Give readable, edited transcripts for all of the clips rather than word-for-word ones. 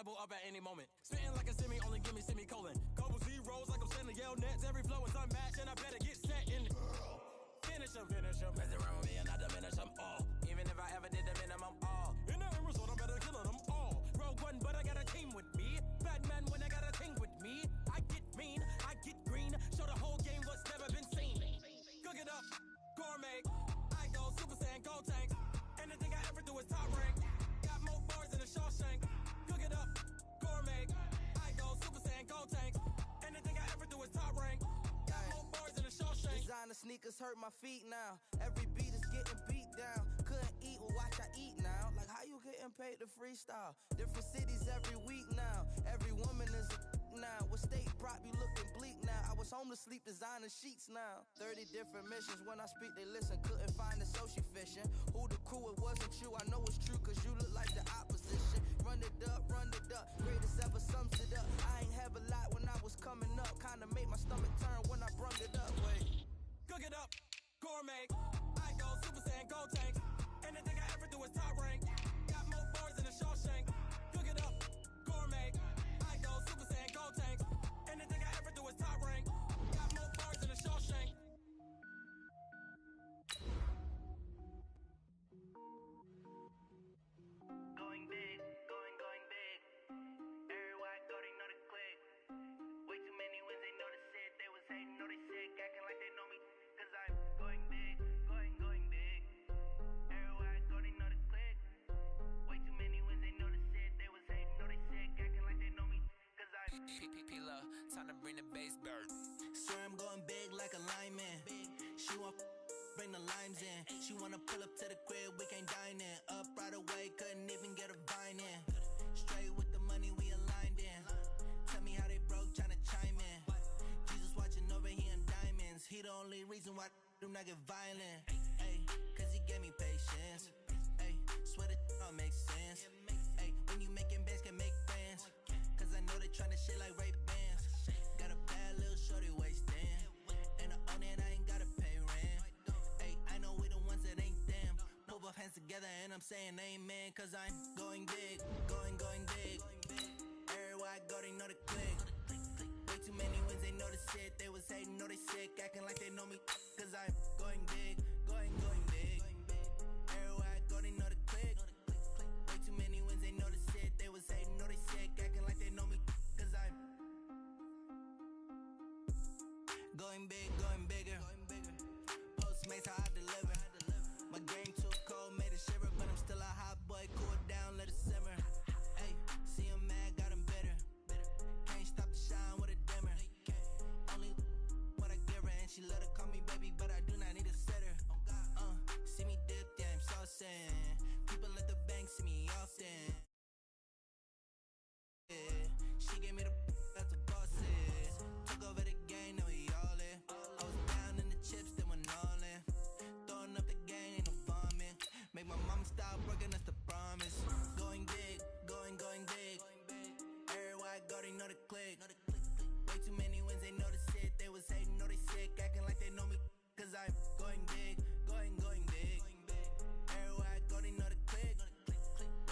level up at any moment. Spitting like a semi, only give me semicolon. Couple zeros like I'm sending yell nets. Every flow is unmatched, and I better get set in. Finish them. Mess around with me and I diminish them all. Even if I ever did the minimum all. In the end result, I'm better killing them all. Rogue one, but I got a team with me. Batman when I got a team with me. I get mean, I get green. Show the whole game what's never been seen. Cook it up, gourmet. I go Super Saiyan, gold tanks. Anything I ever do is top rank. Got more bars than a Shawshank. Cook it up, gourmet. I go Super Saiyan, gold tanks. Anything I ever do is top rank. Got more bars than a Shawshank. Designer sneakers hurt my feet now. Every beat is getting beat down. Couldn't eat, well watch I eat now. Like how you getting paid to freestyle? Different cities every week now. Every woman is a now. What state prop you looking bleak now? I was home to sleep designer sheets now. 30 different missions. When I speak they listen. Couldn't find the social fishing. Who the crew, it wasn't you. I know it's true cause you look like the opposition. Run it up. Greatest ever sums it up. I ain't have a lot when I was coming up. Kinda made my stomach turn when I brung it up. Wait. Cook it up, gourmet. I go Super Saiyan, gold tanks. Anything I ever do is top rank. Got more bars than a Shawshank. Cook it up, gourmet. I go Super Saiyan, gold tanks. Anything I ever do is top rank. Got more bars than a Shawshank. Going big, going big. Everybody go, they know the click. Way too many wins, they know the shit. They was hating, know they sick, acting like they know me. Cause I'm going big, going big. Everywhere I go, they know the click. Way too many wins, they know the shit. They was hating, know they sick, acting like they know me. Cause I'm P-P-P-Lo, time to bring the bass bird. Swear I'm going big like a lineman. She want bring the limes in. She wanna pull up to the crib, we can't dine in. Up right away, couldn't even get a vine in. Straight with the money we aligned in. Tell me how they broke, tryna chime in. Jesus watching over here in diamonds. He the only reason why do not get violent. Ay, cause he gave me patience. Ay, swear that don't make sense. Ay, when you making bands can make friends. Cause I know they tryna shit like Ray Bans. Got a bad little shorty wasting. And I own it, I ain't gotta pay rent. Ay, I know we the ones that ain't them. Pull both hands together and I'm saying amen. Cause I'm going big, going big. Everywhere I go, they know the click. Way too many wins, they know the shit. They was hating, know they sick, acting like they know me. Cause I'm going big, going big. Everywhere I go, they know the click. Way too many wins, they know the shit. They was hating, know they sick, acting like they know me. Cause I'm going big, going bigger. Postmates how I deliver. My game too cold, made it shiver, but I'm still a hot boy. Cool it down, let it simmer. Ay, see him mad, got him bitter. Can't stop the shine with a dimmer. Only what I give her, and she let her call me baby, but I do not need a sitter. See me dip, yeah, I'm saucing. People at the bank see me often. Yeah, she gave me the that's the bosses. Took over the game, now we all in. I was down in the chips, then went all in. Throwing up the game, ain't no bombing. Make my mama stop working, that's the promise. Going big, going big. Everywhere I go, they know the click. Way too many wins, they know the shit. They was hating, know they sick, acting like they know me. Cause I'm going big, going big. Everywhere I go, they know the click.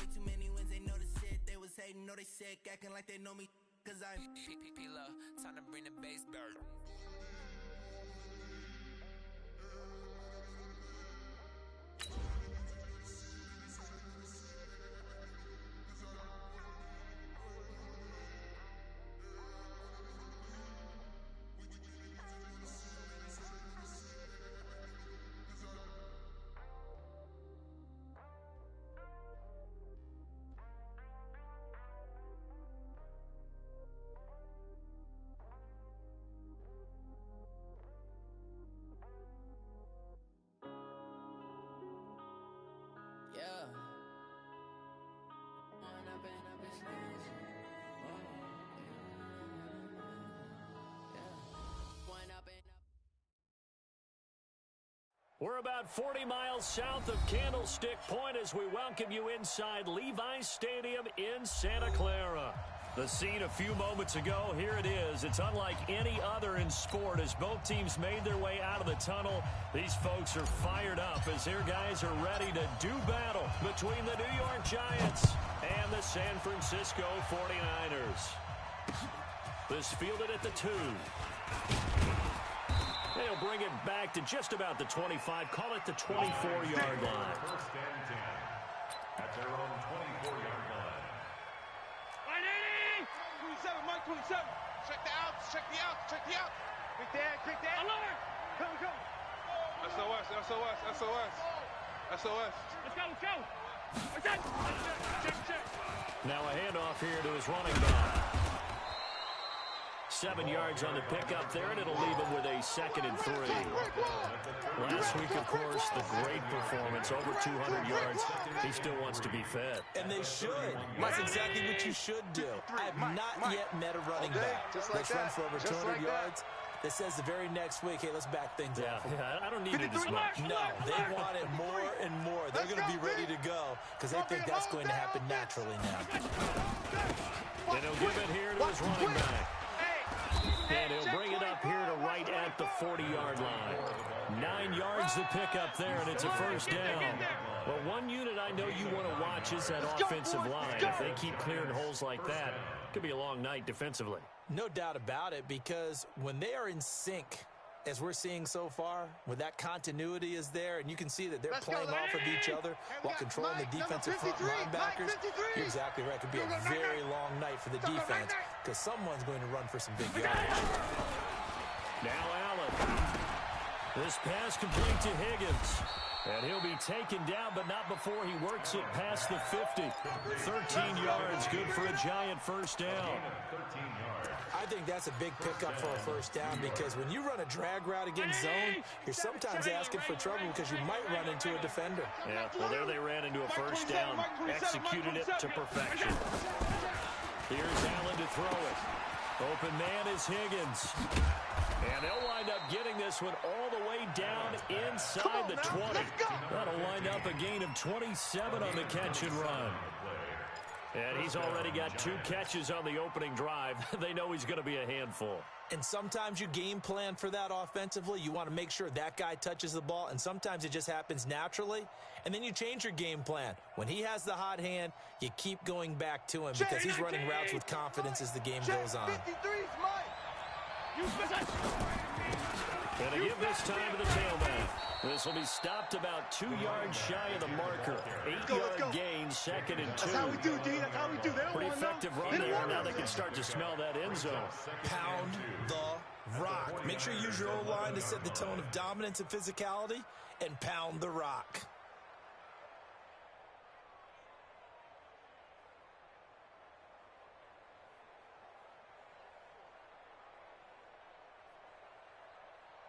Way too many wins, they know the shit. They was hating, know they sick, acting like they know me. Cause I'm P-P-P-Lo, time to bring the bass bird. Yeah. We're about 40 miles south of Candlestick Point as we welcome you inside Levi's Stadium in Santa Clara. The scene a few moments ago, here it is. It's unlike any other in sport as both teams made their way out of the tunnel. These folks are fired up as their guys are ready to do battle between the New York Giants and and the San Francisco 49ers. This fielded at the 2. They'll bring it back to just about the 25. Call it the 24-yard line. First and 10 at their own 24-yard line. 27, Mike 27. Check the outs, check the outs, check the outs. Quick dad. Alert! Come. SOS. Let's go. Check. Now a handoff here to his running back. 7 yards on the pickup there, and it'll leave him with a 2nd and 3. Last week, of course, the great performance, over 200 yards. He still wants to be fed. And they should. That's exactly what you should do. I have not yet met a running back that's run for over 200 yards that says the very next week, hey, let's back things up. Yeah, I don't need it as much. No, they want it more and more. They're going to be ready to go because they think that's going to happen naturally now. And he'll give it here to his running back. And he'll bring it up here to right at the 40-yard line. 9 yards to pick up there, and it's a first down. Well, one unit I know you want to watch is that offensive line. If they keep clearing holes like that, it could be a long night defensively. No doubt about it, because when they are in sync, as we're seeing so far, when that continuity is there, and you can see that they're playing off of each other while controlling the defensive front linebackers, you're exactly right. It could be a very long night for the defense because someone's going to run for some big yardage. Now Allen. This pass complete to Higgins. And he'll be taken down, but not before he works it past the 50. 13 yards, good for a Giant first down. I think that's a big pickup for a first down because when you run a drag route against zone, you're sometimes asking for trouble because you might run into a defender. Yeah, well, there they ran into a first down, executed it to perfection. Here's Allen to throw it. Open man is Higgins. And they'll wind up getting this one all the way down inside the 20. That'll wind up a gain of 27 on the catch and run. And he's already got 2 catches on the opening drive. They know he's going to be a handful. And sometimes you game plan for that offensively. You want to make sure that guy touches the ball, and sometimes it just happens naturally. And then you change your game plan. When he has the hot hand, you keep going back to him because he's running routes with confidence as the game goes on. And to give this time to the tailback. This will be stopped about 2 yards shy of the marker. 8-yard gain, 2nd and 2. That's how we do, D. That's how we do. Pretty effective run there. Now they can start to smell that end zone. Pound the rock. Make sure you use your O-line to set the tone of dominance and physicality, and pound the rock.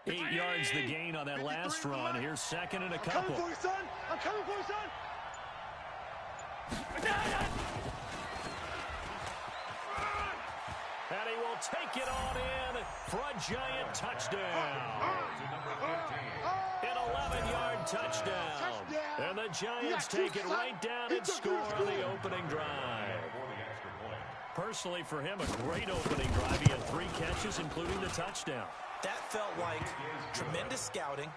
Eight yards the gain on that last run. Here's 2nd and a couple. I'm coming for you, son. I'm coming for you, son. And he will take it on in for a Giant touchdown. An 11-yard touchdown. And the Giants take it right down and score on the opening drive. Personally, for him, a great opening drive. He had 3 catches, including the touchdown. That felt like tremendous scouting,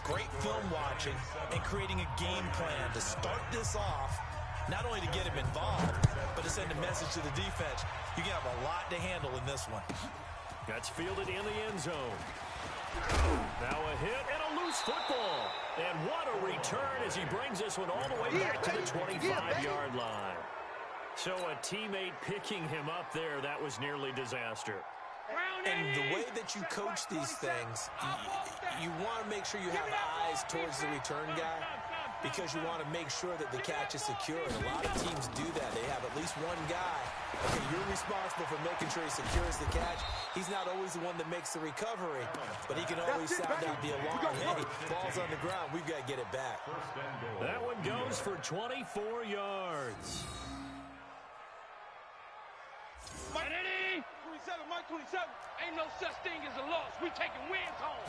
great film watching, and creating a game plan to start this off, not only to get him involved, but to send a message to the defense. You can have a lot to handle in this one. That's fielded in the end zone. Now a hit and a loose football. And what a return as he brings this one all the way back to the 25-yard line. So a teammate picking him up there, that was nearly disaster. And the way that you coach these things, you want to make sure you have eyes towards the return guy because you want to make sure that the catch is secure. And a lot of teams do that. They have at least one guy. Okay, you're responsible for making sure he secures the catch. He's not always the one that makes the recovery, but he can always sound out the alarm. Hey, ball's on the ground. We've got to get it back. That one goes for 24 yards. Mike 27. Ain't no such thing as a loss. We taking wins home.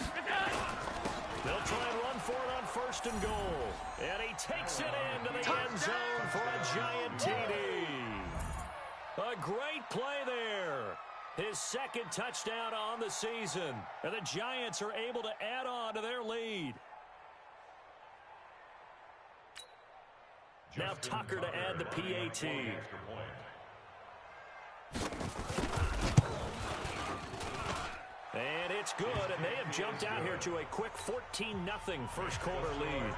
They'll try and run for it on 1st and goal. And he takes it into the end zone for a Giant TD. A great play there. His 2nd touchdown on the season. And the Giants are able to add on to their lead. Now Tucker to add the PAT. And it's good, and they have jumped out here to a quick 14-0 first quarter lead.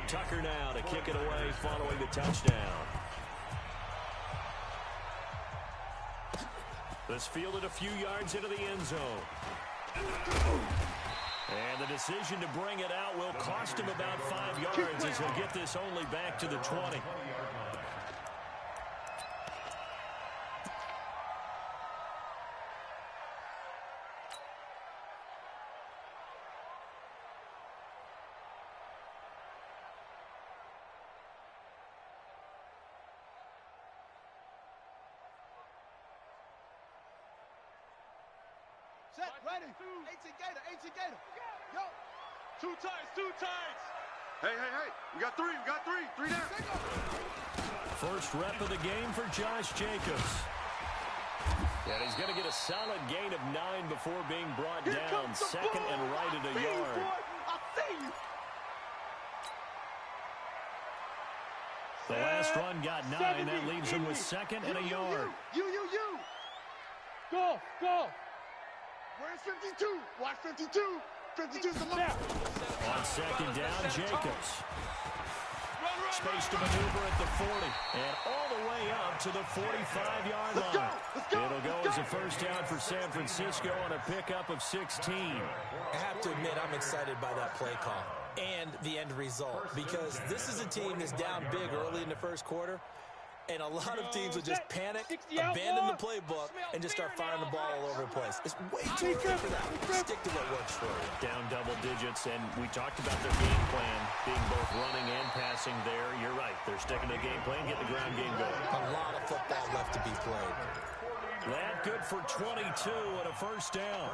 Tucker now to kick it away following the touchdown. This fielded a few yards into the end zone. And the decision to bring it out will cost him about 5 yards as he'll get this only back to the 20. Set, ready. 18 Gator. Yo. Two tights. Hey. We got three. Three down. First rep of the game for Josh Jacobs. And he's going to get a solid gain of 9 before being brought down. Second and right at a yard. I see you. The last run got 9. That leaves him with second and a yard. You. Go. Where's 52? Watch 52. 52's the mark. On second down, Jacobs. Space to maneuver at the 40. And all the way up to the 45-yard line. It'll go as a first down for San Francisco on a pickup of 16. I have to admit, I'm excited by that play call and the end result, because this is a team that's down big early in the first quarter, and a lot of teams will just panic, abandon the playbook, and just start firing the ball all over the place. It's way too early for that. Stick to what works for you. Down double digits, and we talked about their game plan being both running and passing there. You're right. They're sticking to the game plan, getting the ground game going. A lot of football left to be played. That good for 22 and a first down.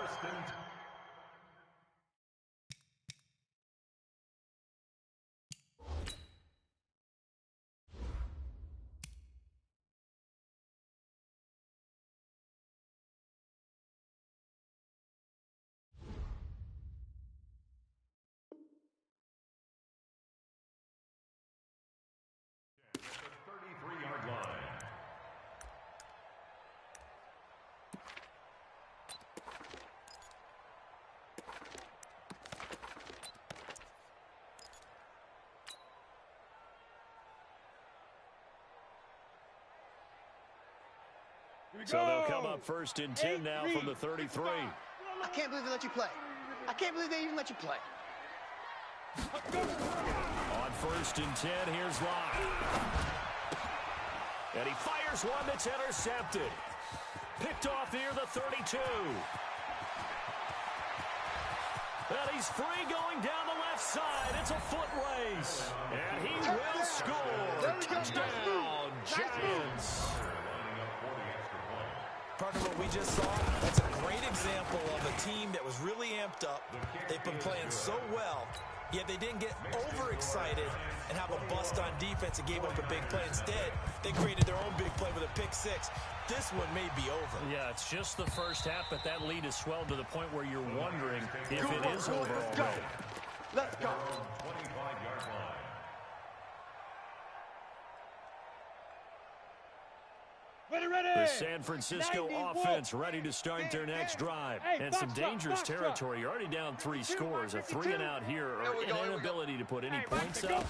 So they'll come up first and 10 now from the 33. I can't believe they let you play. I can't believe they even let you play. On first and 10, here's Locke. And he fires one that's intercepted. Picked off near the 32. And he's free going down the left side. It's a foot race. And he will score. Touchdown, Giants. Part of what we just saw, that's a great example of a team that was really amped up. They've been playing so well, yet they didn't get overexcited and have a bust on defense and gave up a big play. Instead, they created their own big play with a pick six. This one may be over. Yeah, it's just the first half, but that lead has swelled to the point where you're wondering if it is over already. Let's go. 25-yard line. Ready. The San Francisco offense ready to start their next drive. And some dangerous territory. You're already down 3 scores. A 3-and-out here, or an inability to put any points up.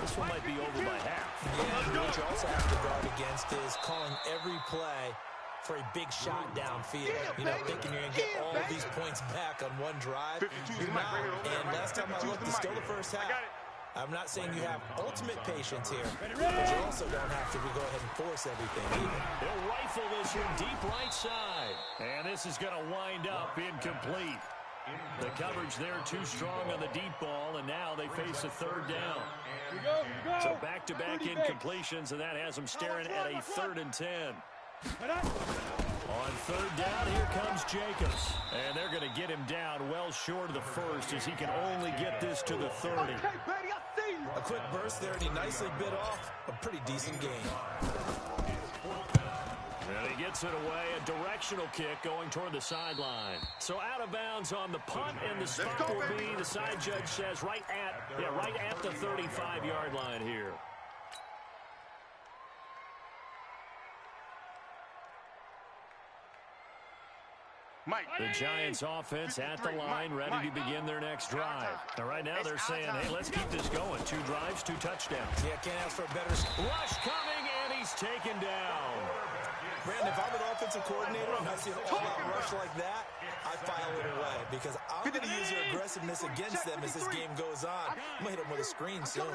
This one might be over by half. Yeah, what you also have to guard against is calling every play for a big shot downfield. You know, thinking you're going to get all these points back on one drive. You're not. And last time I looked, it's still the first half. I'm not saying you have ultimate patience here, but you also don't have to go ahead and force everything either. He'll rifle this one deep right side. And this is going to wind up incomplete. The coverage there too strong on the deep ball, and now they face a third down. So back-to-back incompletions, and that has them staring at a 3rd and 10. On third down, here comes Jacobs. And they're going to get him down well short of the first as he can only get this to the 30. A quick burst there, and he nicely bit off a pretty decent gain. And he gets it away, a directional kick going toward the sideline. So out of bounds on the punt, and the spot will be, the side judge says, right at the 35-yard line here. The Giants offense at the line, ready to begin their next drive. Now, right now, they're saying, hey, let's keep this going. 2 drives, 2 touchdowns. Yeah, can't ask for a better... Rush coming, and he's taken down. Brandon, if I'm an offensive coordinator and I see an all-out rush like that, I file it away because I'm going to use your aggressiveness against them as this game goes on. I'm going to hit them with a screen soon.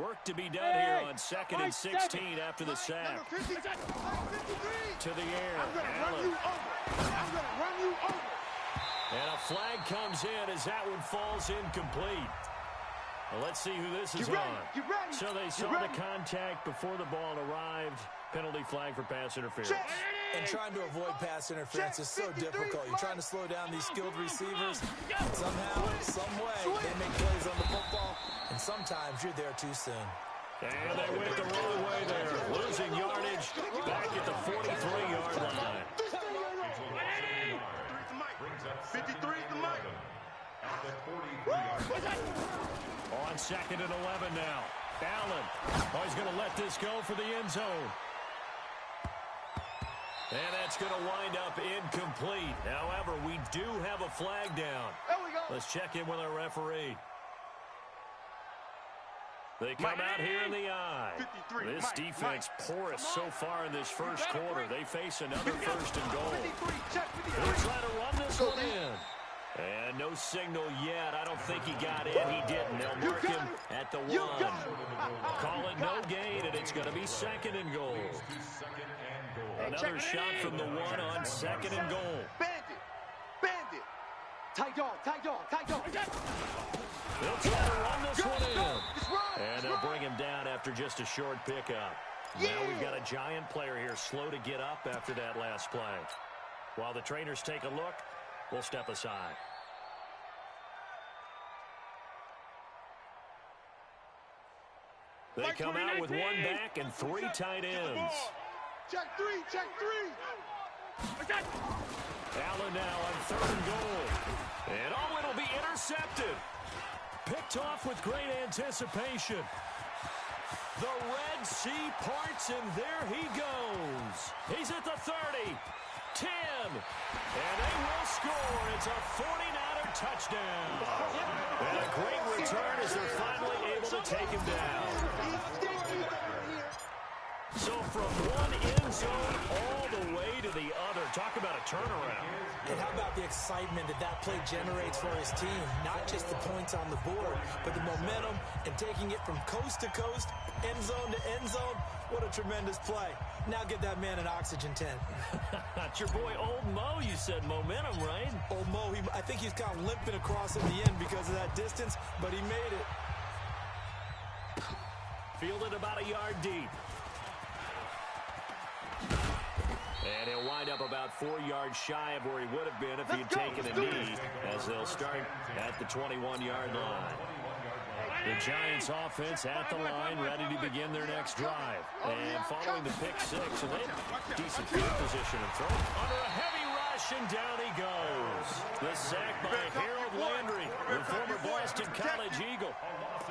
Work to be done here on 2nd and 16 after the sack. To the air. Allen. I'm going to run you over. And a flag comes in as that one falls incomplete. Well, let's see who this is on. So they saw the contact before the ball arrived. Penalty flag for pass interference. And trying to avoid pass interference is so difficult. You're trying to slow down these skilled receivers. And somehow, some way, they make plays on the football. And sometimes you're there too soon. And they went the wrong way there. Losing yardage back at the 43-yard line. 53 is the mic. On 2nd and 11 now. Allen. Oh, he's going to let this go for the end zone. And that's going to wind up incomplete. However, we do have a flag down. There we go. Let's check in with our referee. They come out here in the eye. This defense porous so far in this first quarter. They face another 1st and goal. They'll try to run this one in. And no signal yet. I don't think he got in. He didn't. They'll mark him at the 1. Call it no gain, and it's going to be 2nd and goal. Another shot from the 1 on 2nd and goal. Bandit. Tight dog. They'll try to run this one in. And they'll bring him down after just a short pickup. Now we've got a Giant player here slow to get up after that last play. While the trainers take a look, we'll step aside. They come out with 1 back and 3 tight ends. Check 3. Allen now on 3rd and goal. And it'll be intercepted. Picked off with great anticipation. The Red Sea parts, and there he goes. He's at the 30, 10, and they will score. It's a 49er touchdown. And a great return as they're finally able to take him down. So from one end zone all the way to the other. Talk about a turnaround. And how about the excitement that play generates for his team? Not just the points on the board, but the momentum and taking it from coast to coast, end zone to end zone. What a tremendous play. Now get that man an oxygen tent. It's your boy Old Mo, you said. Momentum, right? Old Mo, I think he's kind of limping across in the end because of that distance, but he made it. Fielded about a yard deep. And he'll wind up about 4 yards shy of where he would have been if he had taken a knee, as they'll start at the 21-yard line. The Giants offense at the line, ready to begin their next drive. And following the pick 6, and they have decent field position and throw under a heavy rush, and down he goes. The sack by Harold Landry, the former Boston College Eagle.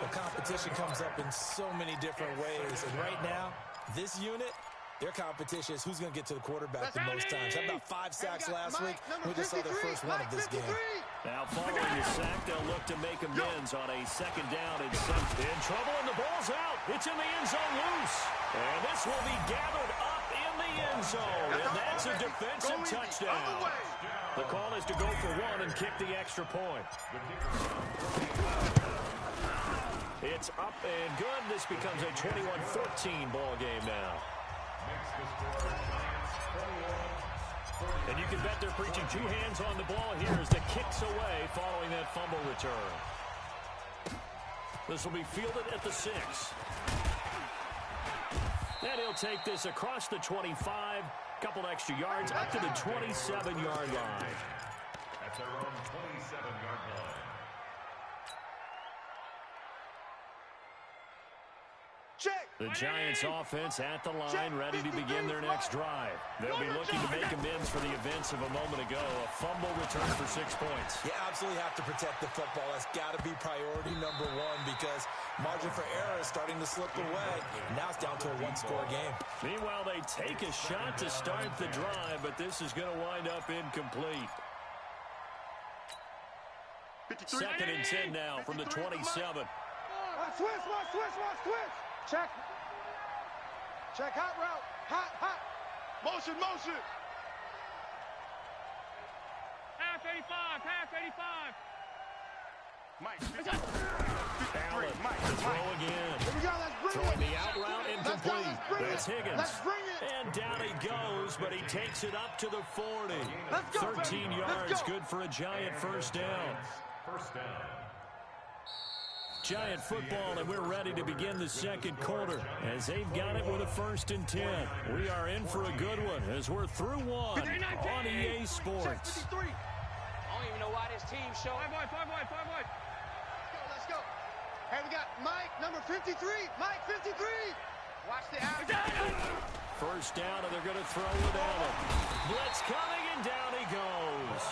The competition comes up in so many different ways, and right now, this unit, their competition is who's going to get to the quarterback the most times. How about 5 sacks last week? We just saw their first one of this game. Now following the sack, they'll look to make amends on a 2nd down and 7. In trouble, and the ball's out. It's in the end zone loose. And this will be gathered up in the end zone. And that's a defensive touchdown. The call is to go for 1 and kick the extra point. It's up and good. This becomes a 21-14 ball game now. And you can bet they're preaching 2 hands on the ball here as the kicks away following that fumble return. This will be fielded at the 6. And he'll take this across the 25, couple extra yards up to the 27-yard line. At their own 27-yard line. The Giants offense at the line, ready to begin their next drive. They'll be looking to make amends for the events of a moment ago. A fumble return for 6 points. You absolutely have to protect the football. That's got to be priority number 1 because margin for error is starting to slip away. Now it's down to a 1-score game. Meanwhile, they take a shot to start the drive, but this is going to wind up incomplete. Second and 10 now from the 27. Switch. Check. Check, hot route. Hot. Motion. Half 85. Mike. Allen to throw again. Here we go, let's bring Throwing it. the out route incomplete. That's Higgins. Let's bring it. And down he goes, but he takes it up to the 40. Let's go, 13 baby. yards, Let's go. good for a Giant first down. First down. Giant football, and we're ready to begin the second quarter as they've got it with a 1st and 10. We are in for a good one as we're through one on EA Sports. I don't even know why this team showed. 5 boy. Let's go. Hey, we got Mike, number 53. Mike, 53. Watch the out. First down, and they're going to throw with Allen. Blitz coming, and down he goes.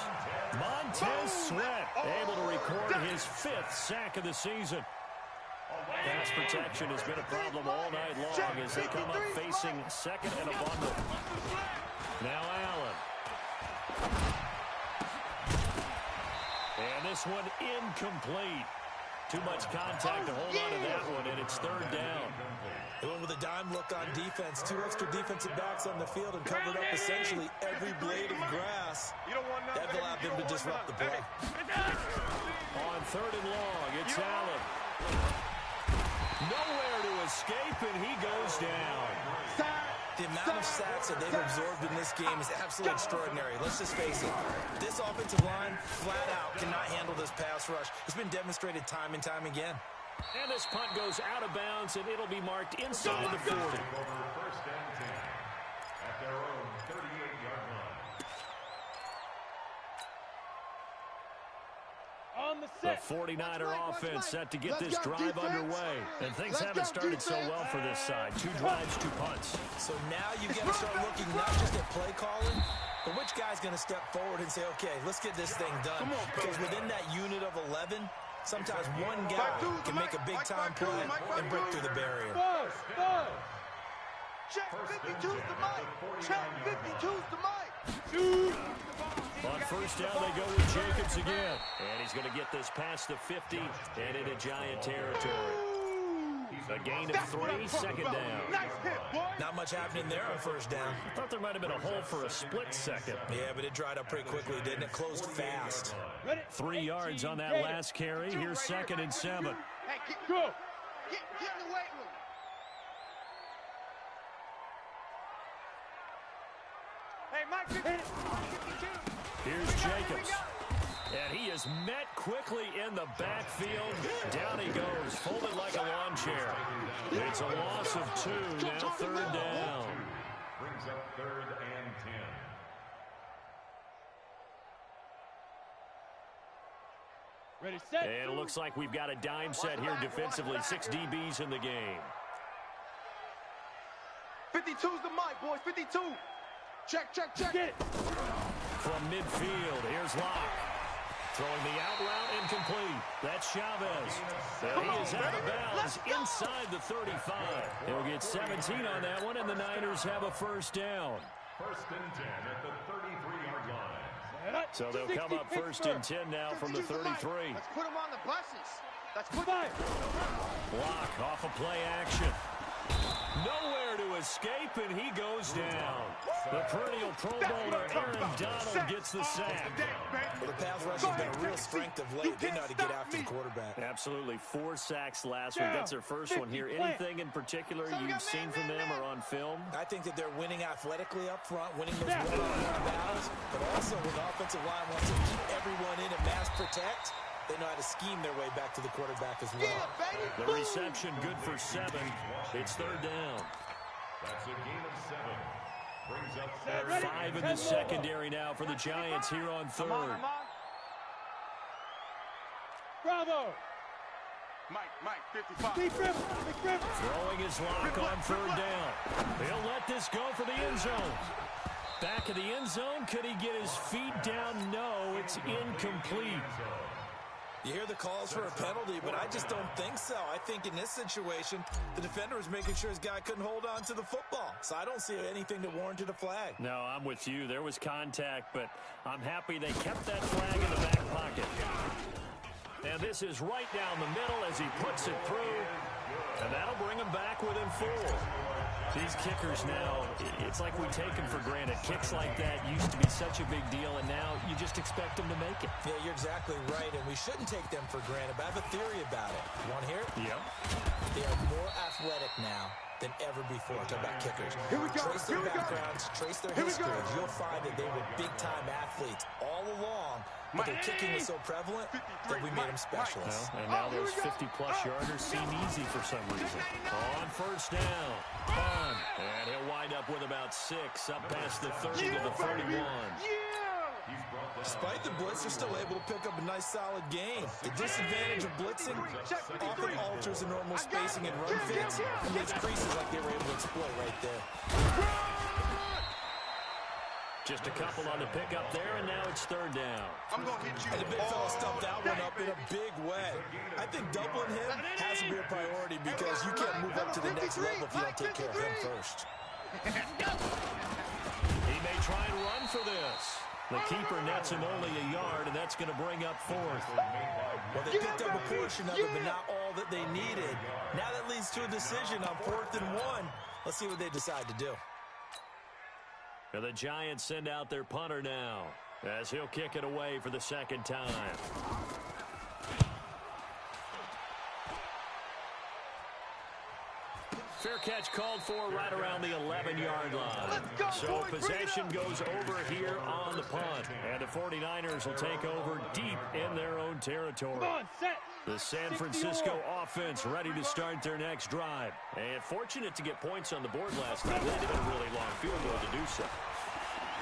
Montez Sweat able to record his 5th sack of the season. Pass protection has been a problem all night long as they come up facing second and a bundle. Now Allen. And this one incomplete. Too much contact to hold on to that one, and it's 3rd down. They went with a dime look on defense. 2 extra defensive backs on the field and covered up essentially every blade of grass. That allowed them to disrupt the play. On 3rd and long, it's Allen. Nowhere to escape, and he goes down. The amount of sacks that they've absorbed in this game is absolutely extraordinary. Let's just face it. This offensive line, flat out, cannot handle this pass rush. It's been demonstrated time and time again. And this punt goes out of bounds, and it'll be marked inside the 40. Over 1st and 10 at their own 38-yard line. The 49er offense set to get this drive underway. And things haven't started so well for this side. 2 drives, 2 punts. So now you've got to start looking not just at play calling, but which guy's going to step forward and say, okay, let's get this thing done. Because within that unit of 11, sometimes one guy can make a big-time play and break through the barrier. Check 52's the mic. Check 52's the mic. On 1st down, they go with Jacobs again. And he's going to get this past the 50 and into Giant territory. A gain of 3, 2nd down. Not much happening there on 1st down. I thought there might have been a hole for a split second. Yeah, but it dried up pretty quickly, didn't it? Closed fast. 3 yards on that last carry. Here's 2nd and 7. Hey, go. Get in the weight room. Hey, Mike, 52. Here's Jacobs. And he is met quickly in the backfield. Down he goes, folded like a lawn chair. It's a loss of 2, now 3rd down. Brings up 3rd and 10. Ready, set. And it looks like we've got a dime set here defensively. 6 DBs in the game. 52's the mic, boys. 52. Check. Get it. From midfield, here's Locke. Throwing the out route incomplete. That's Chavez. And he is out of bounds inside the 35. He'll get 17 on that one, and the Niners have a 1st down. 1st and 10 at the 33-yard line. So they'll come up 1st and 10 now from the 33. Let's put them on the buses. Let's put them. Locke off of play action. Nowhere to escape, and he goes down. The perennial Pro Bowler Aaron Donald gets the sack. Well, the pass rush has been a real strength of late. They know how to get after the quarterback. Absolutely. 4 sacks last week. That's their first one here. Anything in particular you've seen from them or on film? I think that they're winning athletically up front, winning those one-on-one battles, but also when the offensive line wants to keep everyone in and mass protect, they know how to scheme their way back to the quarterback as well. The reception good for 7. It's 3rd down. That's a gain of 7. Brings up 5 in the secondary now for the Giants here on 3rd. Bravo. Mike, 55. Big grip. Throwing his lock on 3rd down. He'll let this go for the end zone. Back of the end zone. Could he get his feet down? No, it's incomplete. You hear the calls for a penalty, but I just don't think so. I think in this situation, the defender was making sure his guy couldn't hold on to the football. So I don't see anything that warranted a flag. No, I'm with you. There was contact, but I'm happy they kept that flag in the back pocket. This is right down the middle as he puts it through. And that'll bring him back within 4. These kickers now, it's like we take them for granted. Kicks like that used to be such a big deal, and now you just expect them to make it. Yeah, you're exactly right, and we shouldn't take them for granted, but I have a theory about it. You want to hear it? Yep. They are more athletic now than ever before. Talk about kickers. Trace their backgrounds, trace their history. You'll find that they were big-time athletes all along, but their kicking was so prevalent that we made them specialists. Well, and now those 50-plus yarders seem easy for some reason. On first down, punt, and he'll wind up with about 6, up past the 30 to the 31. Despite the blitz, they're still able to pick up a nice solid gain. The disadvantage of blitzing often alters the normal spacing and run fits and leaves creases like they were able to exploit right there. Just a couple on the pickup there, and now it's third down. I'm going to hit you. And the big fella stuffed that one up in a big way. I think doubling him has to be a priority because you can't move up to the next level if you don't take care of him first. He may try and run for this. The keeper nets him only a yard, and that's going to bring up 4th. Well, they picked up a portion of it, but not all that they needed. Now that leads to a decision on 4th and 1. Let's see what they decide to do. And the Giants send out their punter now as he'll kick it away for the second time. Fair catch called for right around the 11-yard line. So possession goes over here on the punt. And the 49ers will take over deep in their own territory. The San Francisco offense ready to start their next drive. And fortunate to get points on the board last time. They had a really long field goal to do so.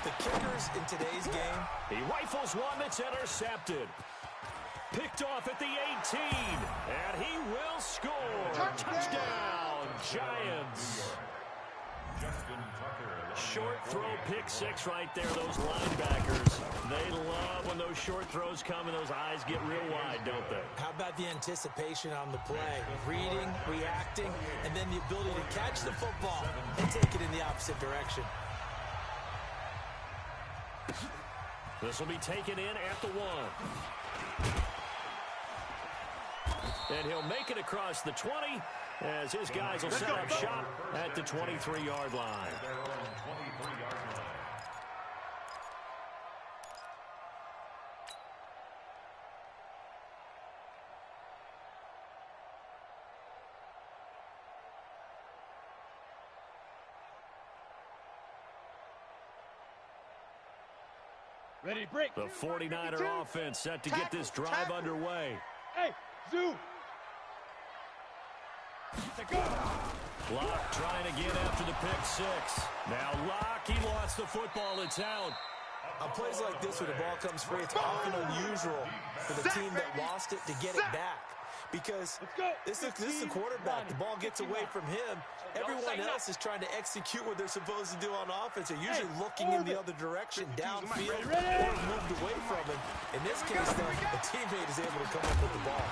The kickers in today's game. He rifles one that's intercepted. Picked off at the 18. And he will score. Touchdown, Giants. Short throw, pick 6 right there. Those linebackers, they love when those short throws come and those eyes get real wide, don't they? How about the anticipation on the play? Reading, reacting, and then the ability to catch the football and take it in the opposite direction. This will be taken in at the 1. And he'll make it across the 20 as his guys will set up shop at the 23-yard line. Ready to break. The 49er offense set to get this drive underway. Hey, zoom. Locke trying again after the pick 6. Now Locke, he lost the football. It's out. On plays like this, when the ball comes free, it's often unusual for the team that lost it to get it back. Because this is the quarterback. The ball gets away from him. Everyone else is trying to execute what they're supposed to do on offense. They're usually looking in the other direction, downfield, or moved away from him. In this case, though, a teammate is able to come up with the ball.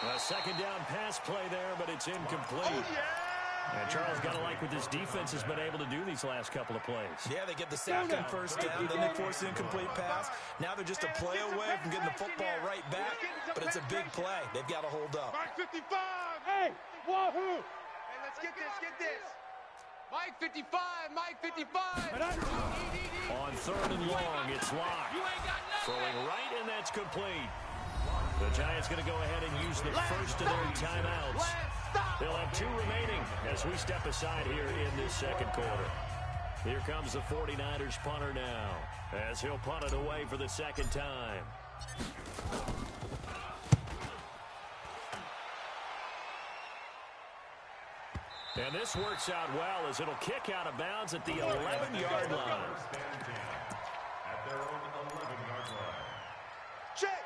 A second down pass play there, but it's incomplete. And Charles got to like what this defense has been able to do these last couple of plays. Yeah, they get the sack on first down, then they force the incomplete pass. Now they're just a play away from getting the football right back, but it's a big play. They've got to hold up. Mike 55. Hey, wahoo. Hey, let's get this. Mike 55, Mike 55. On 3rd and long, it's Locke. Throwing right, and that's complete. The Giants going to go ahead and use the first of their timeouts. They'll have 2 remaining as we step aside here in this second quarter. Here comes the 49ers punter now as he'll punt it away for the second time. And this works out well as it'll kick out of bounds at the 11-yard line. At their own 11-yard line.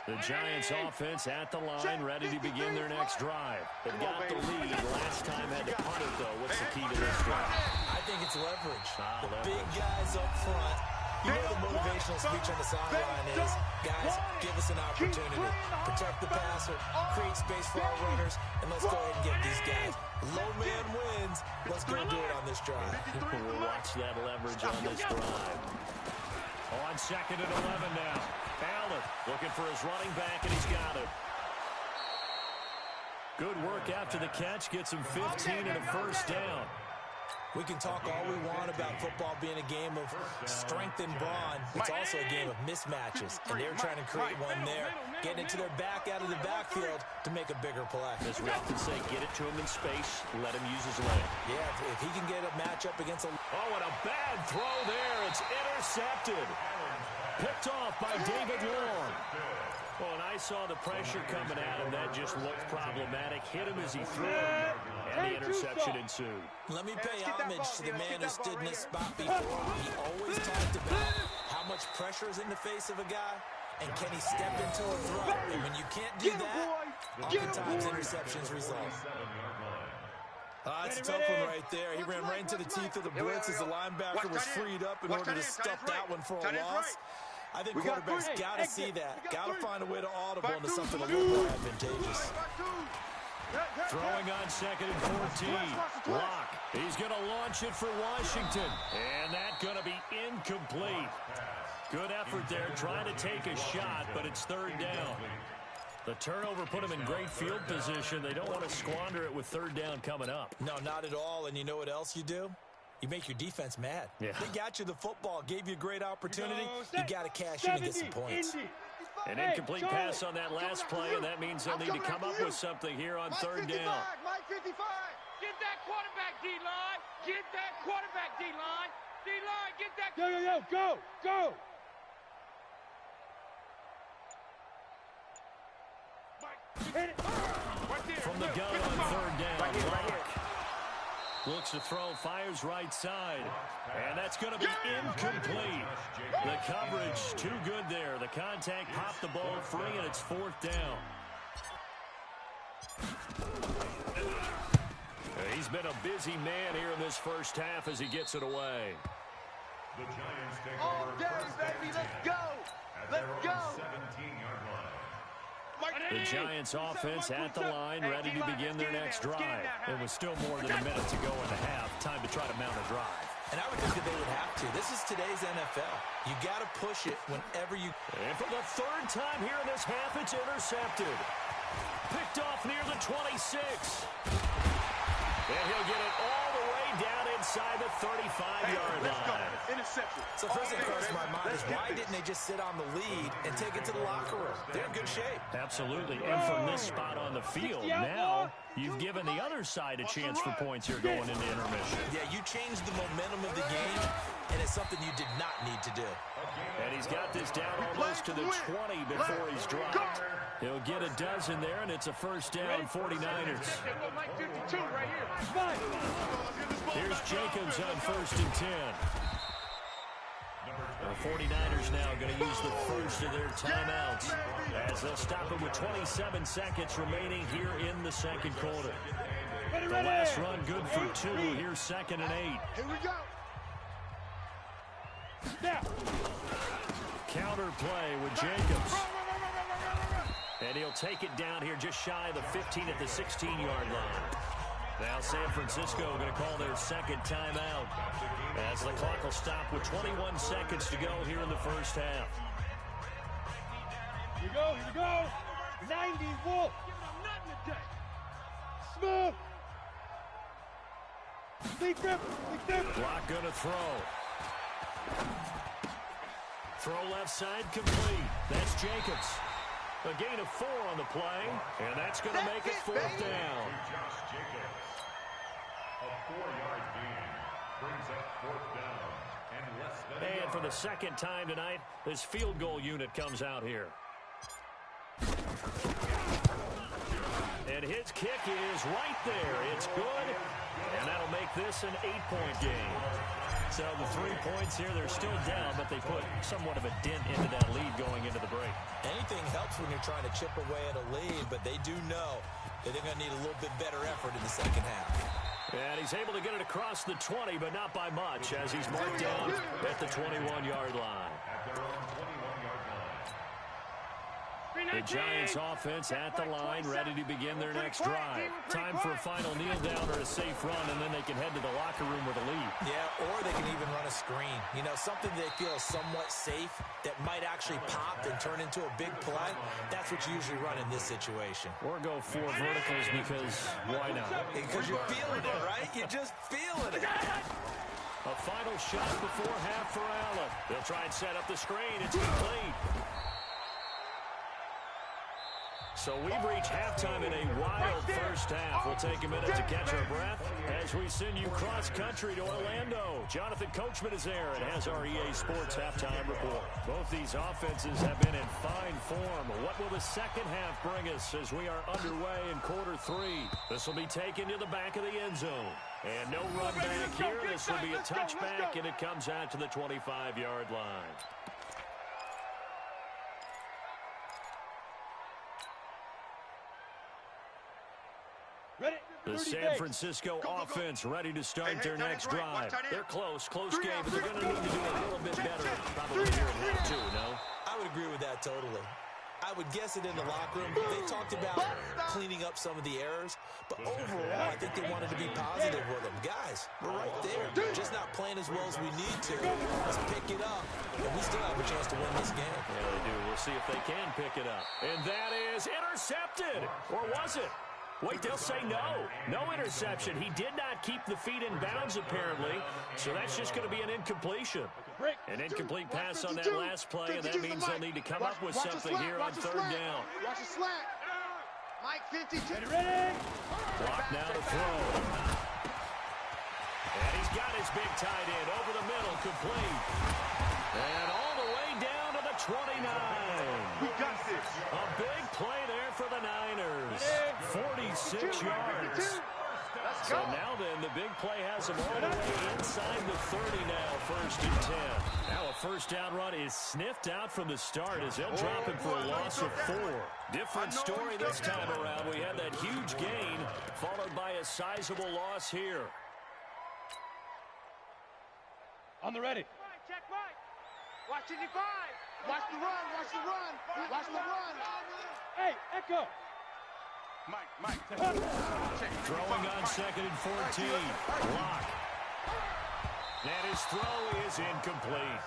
The Giants offense at the line, ready to begin their next drive. They've got the lead. Last time had to punt it, though. What's the key to this drive? I think it's leverage. The big guys up front. You know the motivational speech on the sideline is, guys, give us an opportunity. Protect the passer, create space for our runners, and let's go ahead and get these guys. Low man wins. Let's go do it on this drive. We'll watch that leverage on this drive. On 2nd and 11 now. Allen looking for his running back, and he's got it. Good work after the catch. Gets him 15 and a first down. We can talk all we want about football being a game of strength and brawn. It's also a game of mismatches, and they're trying to create one there, getting it to their back out of the backfield to make a bigger play. As we often say, get it to him in space, let him use his leg. Yeah, if he can get a matchup against a... Oh, and a bad throw there. It's intercepted. Picked off by David Long. Well, and I saw the pressure coming at him. That just looked problematic. Hit him as he threw him, and the interception ensued. Let me pay homage to the man who stood in this spot before. He always talked about how much pressure is in the face of a guy, and can he step into a throw? And when you can't do that, oftentimes interceptions result. That's a tough one right there. He ran right into the teeth of the blitz as the linebacker was freed up in order to stuff that one for a loss. I think quarterbacks got to see that. Got to find a way to audible into something a little more advantageous. Throwing on 2nd and 14. Locke. He's going to launch it for Washington. And that's going to be incomplete. Good effort there, trying to take a shot, but it's 3rd down. The turnover put him in great field position. They don't want to squander it with 3rd down coming up. No, not at all. And you know what else you do? You make your defense mad. Yeah. They got you the football, gave you a great opportunity. You got to cash in and get some points. An incomplete pass on that last play, and that means they'll need to come up with something here on 3rd down. Mike 55. Get that quarterback, D-line. Get that quarterback, D-line. D-line, get that. Go. Hit it. From the gun on 3rd down. Right here. Looks to throw, fires right side. And that's going to be incomplete. The coverage too good there. The contact popped the ball free, and it's 4th down. He's been a busy man here in this first half as he gets it away. The Giants take All over day, first and baby. 10 Let's go. at Let's their go. own 17-yard line. The Giants offense at the line, ready to begin their next drive. It was still more than a minute to go in the half. Time to try to mount a drive. And I would think that they would have to. This is today's NFL. You got to push it whenever you... And for the 3rd time here in this half, it's intercepted. Picked off near the 26. And he'll get it all the way down inside the 35-yard line. Interception. So first thing across my mind is why didn't they just sit on the lead and take it to the locker room? They're in good shape. Absolutely. And from this spot on the field, now you've given the other side a chance for points here going into intermission. Yeah, you changed the momentum of the game, and it's something you did not need to do. And he's got this down almost to the 20 before he's dropped. He'll get a dozen there, and it's a first down, 49ers. Here's Jacobs on 1st and 10. The 49ers now going to use the first of their timeouts as they'll stop it with 27 seconds remaining here in the 2nd quarter. The last run good for 2. Here's 2nd and 8. Here we go. Now. Counter play with Jacobs. And he'll take it down here just shy of the 15 at the 16-yard line. Now San Francisco going to call their 2nd timeout as the clock will stop with 21 seconds to go here in the first half. Here we go. 90 Wolf. Smooth. Big grip. Block going to throw. Throw left side complete. That's Jacobs. A gain of 4 on the play, and that's going to make it 4th down. Josh Jacobs. A 4-yard gain brings up 4th down and less than a And for yard. the 2nd time tonight, this field goal unit comes out here. And his kick is right there. It's good, and that'll make this an 8-point game. So the 3 points here, they're still down, but they put somewhat of a dent into that lead going into the break. Anything helps when you're trying to chip away at a lead, but they do know that they're going to need a little bit better effort in the 2nd half. And he's able to get it across the 20, but not by much, as he's marked down at the 21-yard line. At their own 21-yard line. The Giants offense at the line, ready to begin their next drive. Time for a final kneel down or a safe run, and then they can head to the locker room with a lead. Yeah, or they can even run a screen. You know, something they feel is somewhat safe that might actually pop and turn into a big play. That's what you usually run in this situation. Or go 4 verticals because why not? Because you're feeling it, right? You're just feeling it. A final shot before half for Allen. They'll try and set up the screen. It's complete. So we've reached halftime in a wild first half. We'll take a minute to catch our breath as we send you cross-country to Orlando. Jonathan Coachman is there and has our EA Sports halftime report. Both these offenses have been in fine form. What will the second half bring us as we are underway in quarter 3? This will be taken to the back of the end zone. And no run back here. This will be a touchback, and it comes out to the 25-yard line. The San Francisco offense ready to start their next drive. They're close game, but they're going to need to do a little bit better probably here in half 2, no? I would agree with that totally. I would guess it in the locker room. They talked about cleaning up some of the errors, but overall, I think they wanted to be positive with them. Guys, we're right there. Just not playing as well as we need to. Let's pick it up, and we still have a chance to win this game. Yeah, they do. We'll see if they can pick it up. And that is intercepted. Or was it? Wait, they'll say no. No interception. He did not keep the feet in bounds, apparently, so that's just going to be an incompletion. An incomplete pass on that last play, and that means they'll need to come up with something here on 3rd down. Watch the slant. Mike 52. Ready? Block now to throw. And he's got his big tight end over the middle, complete. And all the way down to the 29. We got this. A big play there for the Niners. 46 yards. So now then, the big play has them all the way inside the 30 now, 1st and 10. Now a first down run is sniffed out from the start as they'll drop him for a loss of 4. Different story this time around. We had that huge gain followed by a sizable loss here. On the ready. Check Mike. Watch 55. Watch the run. Watch the run. Watch the run. Hey, Echo. Mike. Throwing on 2nd and 14. Block. And his throw is incomplete.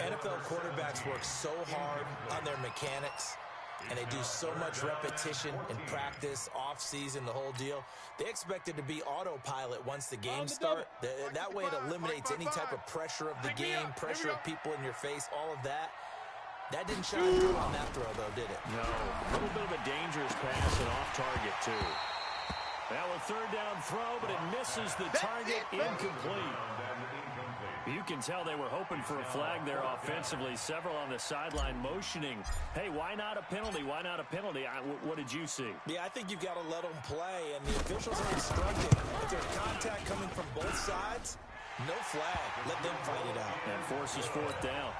NFL quarterbacks work so hard on their mechanics, and they do so much repetition in practice, off-season, the whole deal. They expect it to be autopilot once the game starts. That way it eliminates any type of pressure of the game, pressure of people in your face, all of that. That didn't shine through on that throw, though, did it? No. A little bit of a dangerous pass and off target, too. Now a 3rd down throw, but it misses the target, incomplete. You can tell they were hoping for a flag there offensively. Several on the sideline motioning. Hey, why not a penalty? Why not a penalty? What did you see? Yeah, I think you've got to let them play, and the officials are instructed. If there's contact coming from both sides, no flag. Let them fight it out. And forces 4th down.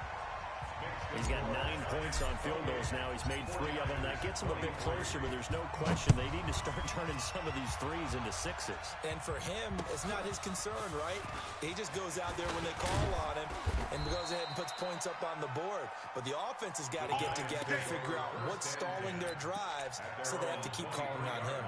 He's got 9 points on field goals now. He's made 3 of them. That gets him a bit closer, but there's no question they need to start turning some of these 3s into 6s. And for him, it's not his concern, right? He just goes out there when they call on him and goes ahead and puts points up on the board. But the offense has got to get together and figure out what's stalling their drives, so they have to keep calling on him.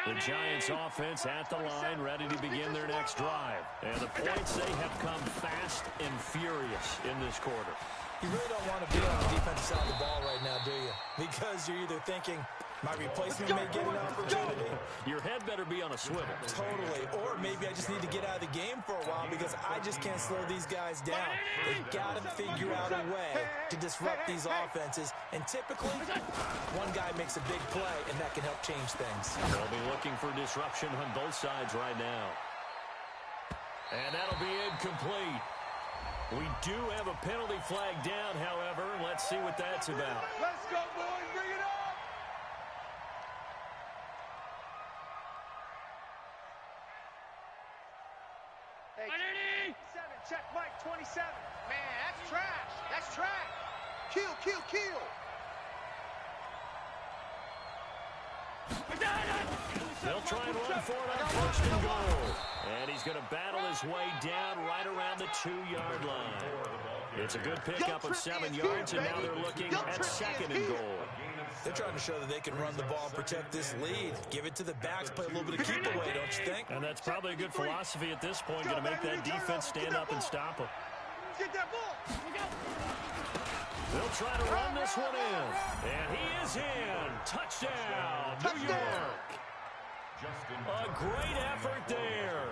The Giants offense at the line, ready to begin their next drive. And the points, they have come fast and furious in this quarter. You really don't want to be on the defensive side of the ball right now, do you? Because you're either thinking, my replacement may get an opportunity. Your head better be on a swivel. Totally. Or maybe I just need to get out of the game for a while because I just can't slow these guys down. They've got to figure out a way to disrupt these offenses. And typically, one guy makes a big play, and that can help change things. They'll be looking for disruption on both sides right now. And that'll be incomplete. We do have a penalty flag down, however. Let's see what that's about. Let's go, boys. Bring it up. Hey, 7, check Mike 27. Man, that's trash. That's trash. Kill. They'll try and run for it on 1st and goal. And he's going to battle his way down right around the 2-yard line. It's a good pickup of 7 yards, and now they're looking at 2nd and goal. They're trying to show that they can run the ball and protect this lead. Give it to the backs, play a little bit of keep away, don't you think? And that's probably a good philosophy at this point, going to make that defense stand up and stop them. Get that ball. They'll try to run this one in. And he is in. Touchdown, New York. A great effort there.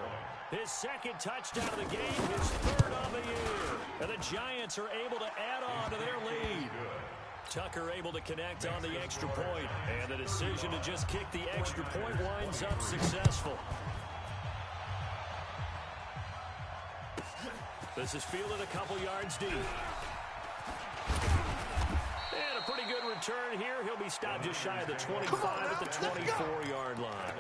His 2nd touchdown of the game, his 3rd of the year. And the Giants are able to add on to their lead. Tucker able to connect on the extra point. And the decision to just kick the extra point winds up successful. This is fielded a couple yards deep. And a pretty good return here. He'll be stopped just shy of the 25 at the 24-yard line.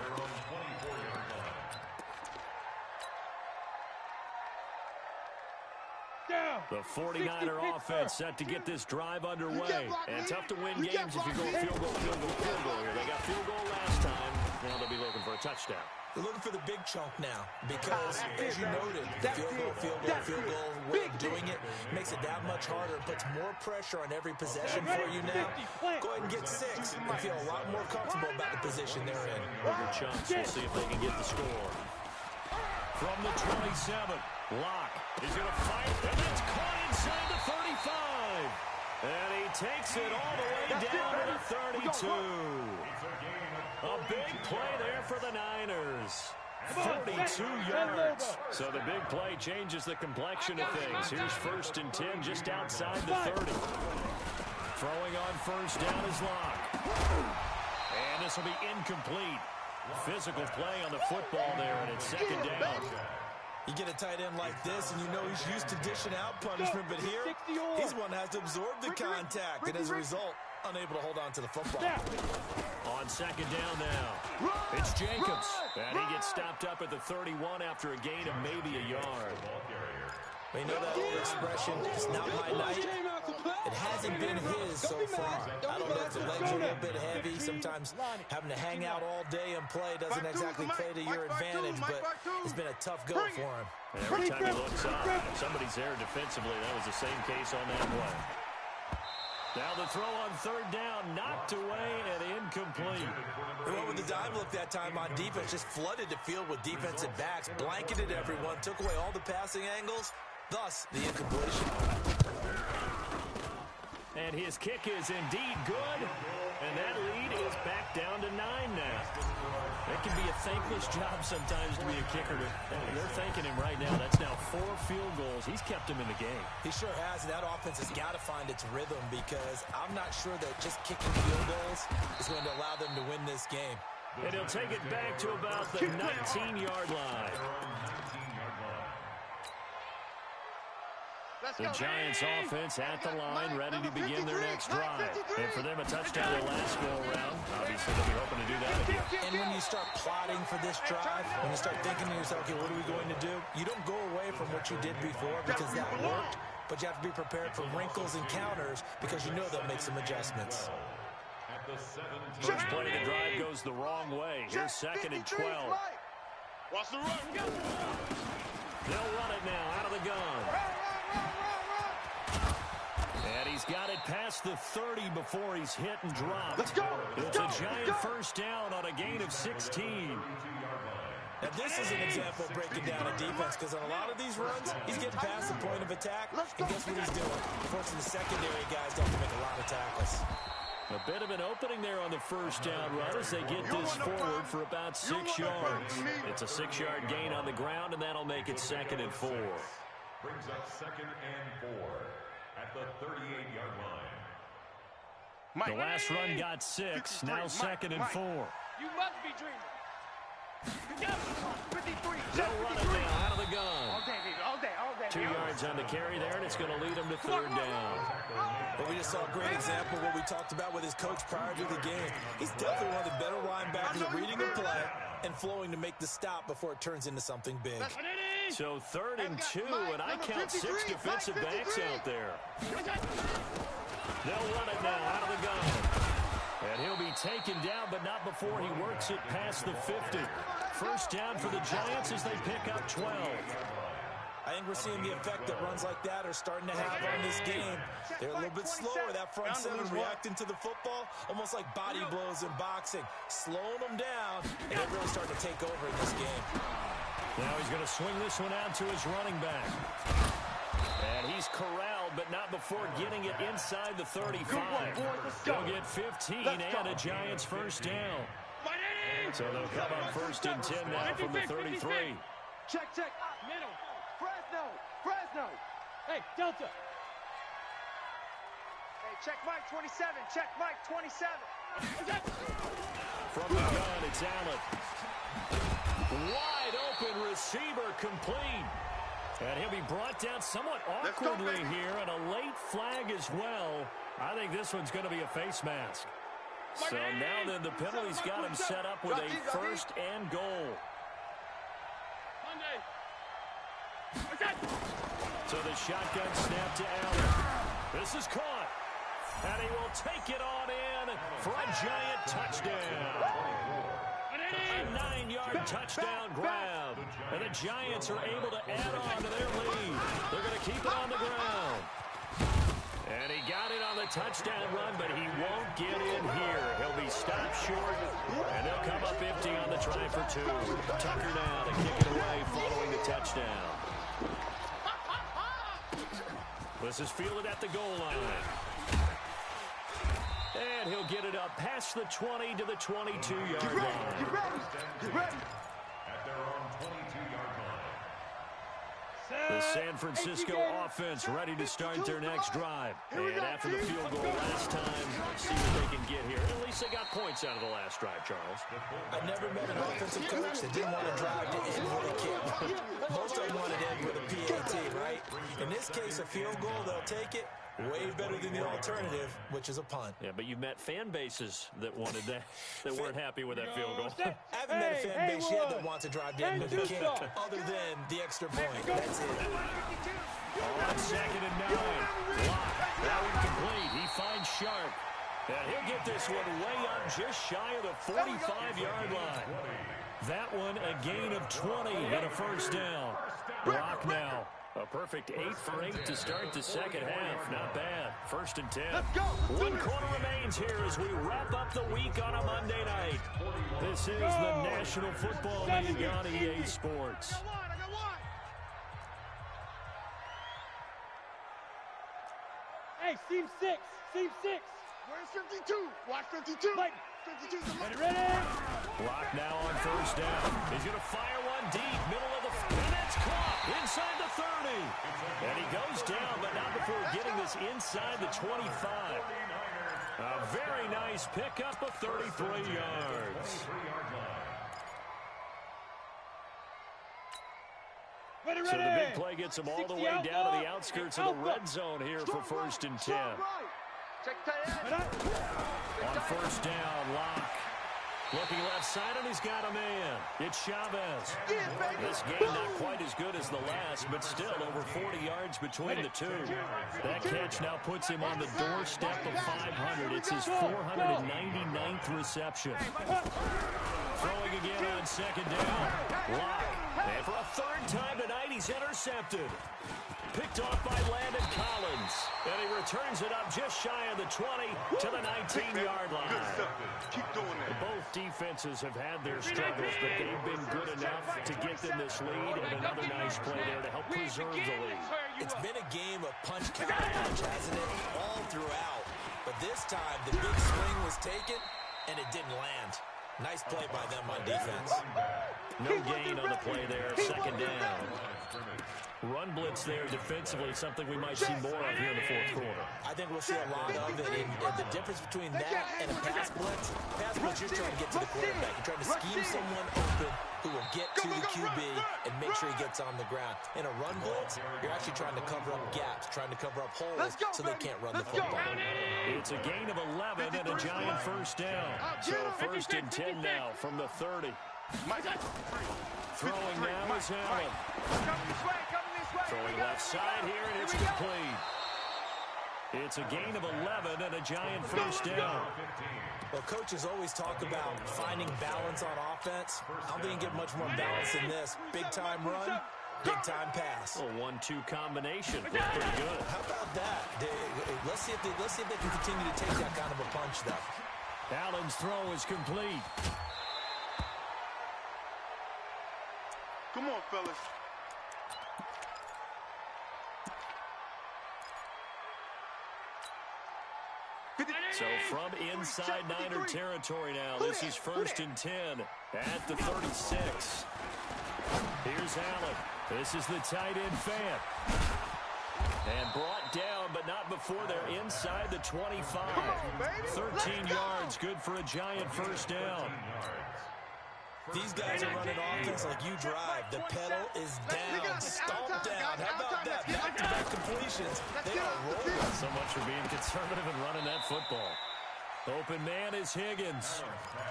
The 49er offense set to get this drive underway. And tough to win games if you go field goal here. They got field goal last time. Now they'll be looking for a touchdown. They're looking for the big chunk now because, as you noted, the field goal way of doing it makes it that much harder. It puts more pressure on every possession for you now. Go ahead and get 6 and feel a lot more comfortable about the position they're in. Bigger chunks. We'll see if they can get the score. From the 27, Locke is going to fight, and that's caught inside the 35. And he takes it all the way down to the 32. A big play there for the Niners. 42 yards. So the big play changes the complexion of things. Here's 1st and 10 just outside the 30. Throwing on 1st down is Locke. And this will be incomplete. Physical play on the football there, and it's 2nd down. You get a tight end like this, and you know he's used to dishing out punishment, but here, he's one that has to absorb the contact, and as a result, unable to hold on to the football. On 2nd down now, it's Jacobs, and he gets stopped up at the 31 after a gain of maybe a yard. You know that old expression, it's not my night. It hasn't been his so far. I don't know if the legs are a little bit heavy. Sometimes having to hang out all day and play doesn't exactly play to your advantage, but it's been a tough go for him. And every time he looks up, if somebody's there defensively, that was the same case on that play. Now the throw on 3rd down, knocked away and incomplete. They went with the dime look that time on defense, just flooded the field with defensive backs, blanketed everyone, took away all the passing angles, thus the incompletion. And his kick is indeed good, and that lead is back down to 9 now. It can be a thankless job sometimes to be a kicker, but they're thanking him right now. That's now 4 field goals. He's kept him in the game. He sure has. That offense has got to find its rhythm because I'm not sure that just kicking field goals is going to allow them to win this game. And he'll take it back to about the 19-yard line. The Giants offense at the line, ready to begin their next drive. And for them, a touchdown their last go-around. Obviously, they'll be hoping to do that again. And when you start plotting for this drive, when you start thinking to yourself, okay, what are we going to do? You don't go away from what you did before because that worked, but you have to be prepared for wrinkles and counters because you know they'll make some adjustments. First play of the drive goes the wrong way. Here's 2nd and 12. Watch the run. They'll run it now out of the gun. And he's got it past the 30 before he's hit and dropped. Let's go. It's a giant first down on a gain of 16. Now, this is an example of breaking down a defense because on a lot of these runs, he's getting past the point of attack, and guess what he's doing? Forcing the secondary guys to have to make a lot of tackles. A bit of an opening there on the first down run as they get this forward for about 6 yards. It's a 6-yard gain on the ground, and that'll make it 2nd and 4. Brings up 2nd and 4 at the 38-yard line. The last run got 6, now 2nd and 4. You must be dreaming. 53. They'll run it now out of the gun. All day, baby. All day. 2 yards on the carry there, and it's going to lead them to 3rd down. But we just saw a great example of what we talked about with his coach prior to the game. He's definitely one of the better linebackers at reading a play and flowing to make the stop before it turns into something big. So 3rd and 2, and I count 6 defensive backs out there. They'll run it now out of the gun. And he'll be taken down, but not before he works it past the 50. First down for the Giants as they pick up 12. I think we're seeing the effect that runs like that are starting to have on this game. They're a little bit slower. That front seven reacting to the football, almost like body blows in boxing, slowing them down, and they're really starting to take over in this game. Now he's going to swing this one out to his running back. And he's corralled, but not before getting it inside the 35. They'll get 15 and a Giants first down. So they'll come up first and 10 now from the 33. Check. Middle. Fresno. Hey, Delta. Hey, check Mike 27. Check Mike 27. From the gun, it's Allen. Wide open receiver complete. And he'll be brought down somewhat awkwardly here, and a late flag as well. I think this one's going to be a face mask. So now then, the penalty's got him set up with a first and goal. So the shotgun snap to Allen. This is caught. And he will take it on in for a Giant touchdown. A 9-yard touchdown grab. And the Giants are able to add on to their lead. They're going to keep it on the ground. And he got it on the touchdown run, but he won't get in here. He'll be stopped short, and they'll come up empty on the try for two. Tucker now to kick it away following the touchdown. This is fielded at the goal line. And he'll get it up past the 20 to the 22-yard line. Get ready. At their own 22-yard line. The San Francisco offense ready to start their next drive. And after the field goal last time, see what they can get here. At least they got points out of the last drive, Charles. I never met an offensive coach that didn't want to drive to end with a kick. Most of them want to end with a PAT, right? In this case, a field goal, they'll take it. Way better than the alternative, which is a punt. Yeah, but you've met fan bases that wanted that, that weren't happy with that field goal. I haven't met a fan base yet that wants to drive to end with a kick, other than the extra point. That's it. On 2nd and 9. Lock. Now incomplete. He finds Sharp. And he'll get this one way up just shy of the 45-yard line. That one a gain of 20 and a first down. Lock now. A perfect 8 for 8 to start the second half. Not bad. 1st and 10. Let's go. 1 quarter remains here as we wrap up the week on a Monday night. This is the National Football League on EA Sports. I got one. Hey, seam 6. Where's 52? Watch 52. Mike. 52's the line. Ready? Lock now on first down. He's going to fire one deep, middle of the... And it's caught inside the 30. And he goes down, but not before getting this inside the 25. A very nice pickup of 33 yards. So the big play gets him all the way down to the outskirts of the red zone here for 1st and 10. On first down, Lock. Looking left side, and he's got a man. It's Chavez. This game not quite as good as the last, but still over 40 yards between the two. That catch now puts him on the doorstep of 500. It's his 499th reception. Throwing again on 2nd down. Lock. And for a 3rd time tonight, he's intercepted. Picked off by Landon Collins. And he returns it up just shy of the 20 to the 19-yard line. Keep doing that. Both defenses have had their struggles, but they've been good enough to get them this lead, and another nice play there to help preserve the lead. It's been a game of punch, hasn't it? All throughout. But this time, the big swing was taken, and it didn't land. Nice play by them on defense. No gain on the play there. 2nd down. Run blitz there defensively, something we might see more of here in the 4th quarter. I think we'll see a lot of it. And the difference between that and a pass blitz, you're trying to get to the quarterback. You're trying to scheme someone open who will get to the QB and make sure he gets on the ground. In a run blitz, you're actually trying to cover up gaps, trying to cover up holes so they can't run the football. It's a gain of 11 and a Giant first down. So 1st and 10 now from the 30. Throwing now is Allen. Throwing left side here, and it's complete. It's a gain of 11 and a Giant first down. Well, coaches always talk about finding balance on offense. I don't think you can get much more balance than this. Big-time run, big-time pass. A 1-2 combination. Looked pretty good. How about that? Let's see if they can continue to take that kind of a punch, though. Allen's throw is complete. Come on, fellas. So from inside Niner territory now, this is 1st and 10 at the 36. Here's Allen. This is the tight end fan. And brought down, but not before they're inside the 25. 13 yards, good for a giant first down. These guys are running offense like you drive. The pedal is down, stomped down. How about that? Back-to-back completions. They are rolling. So much for being conservative and running that football. Open man is Higgins.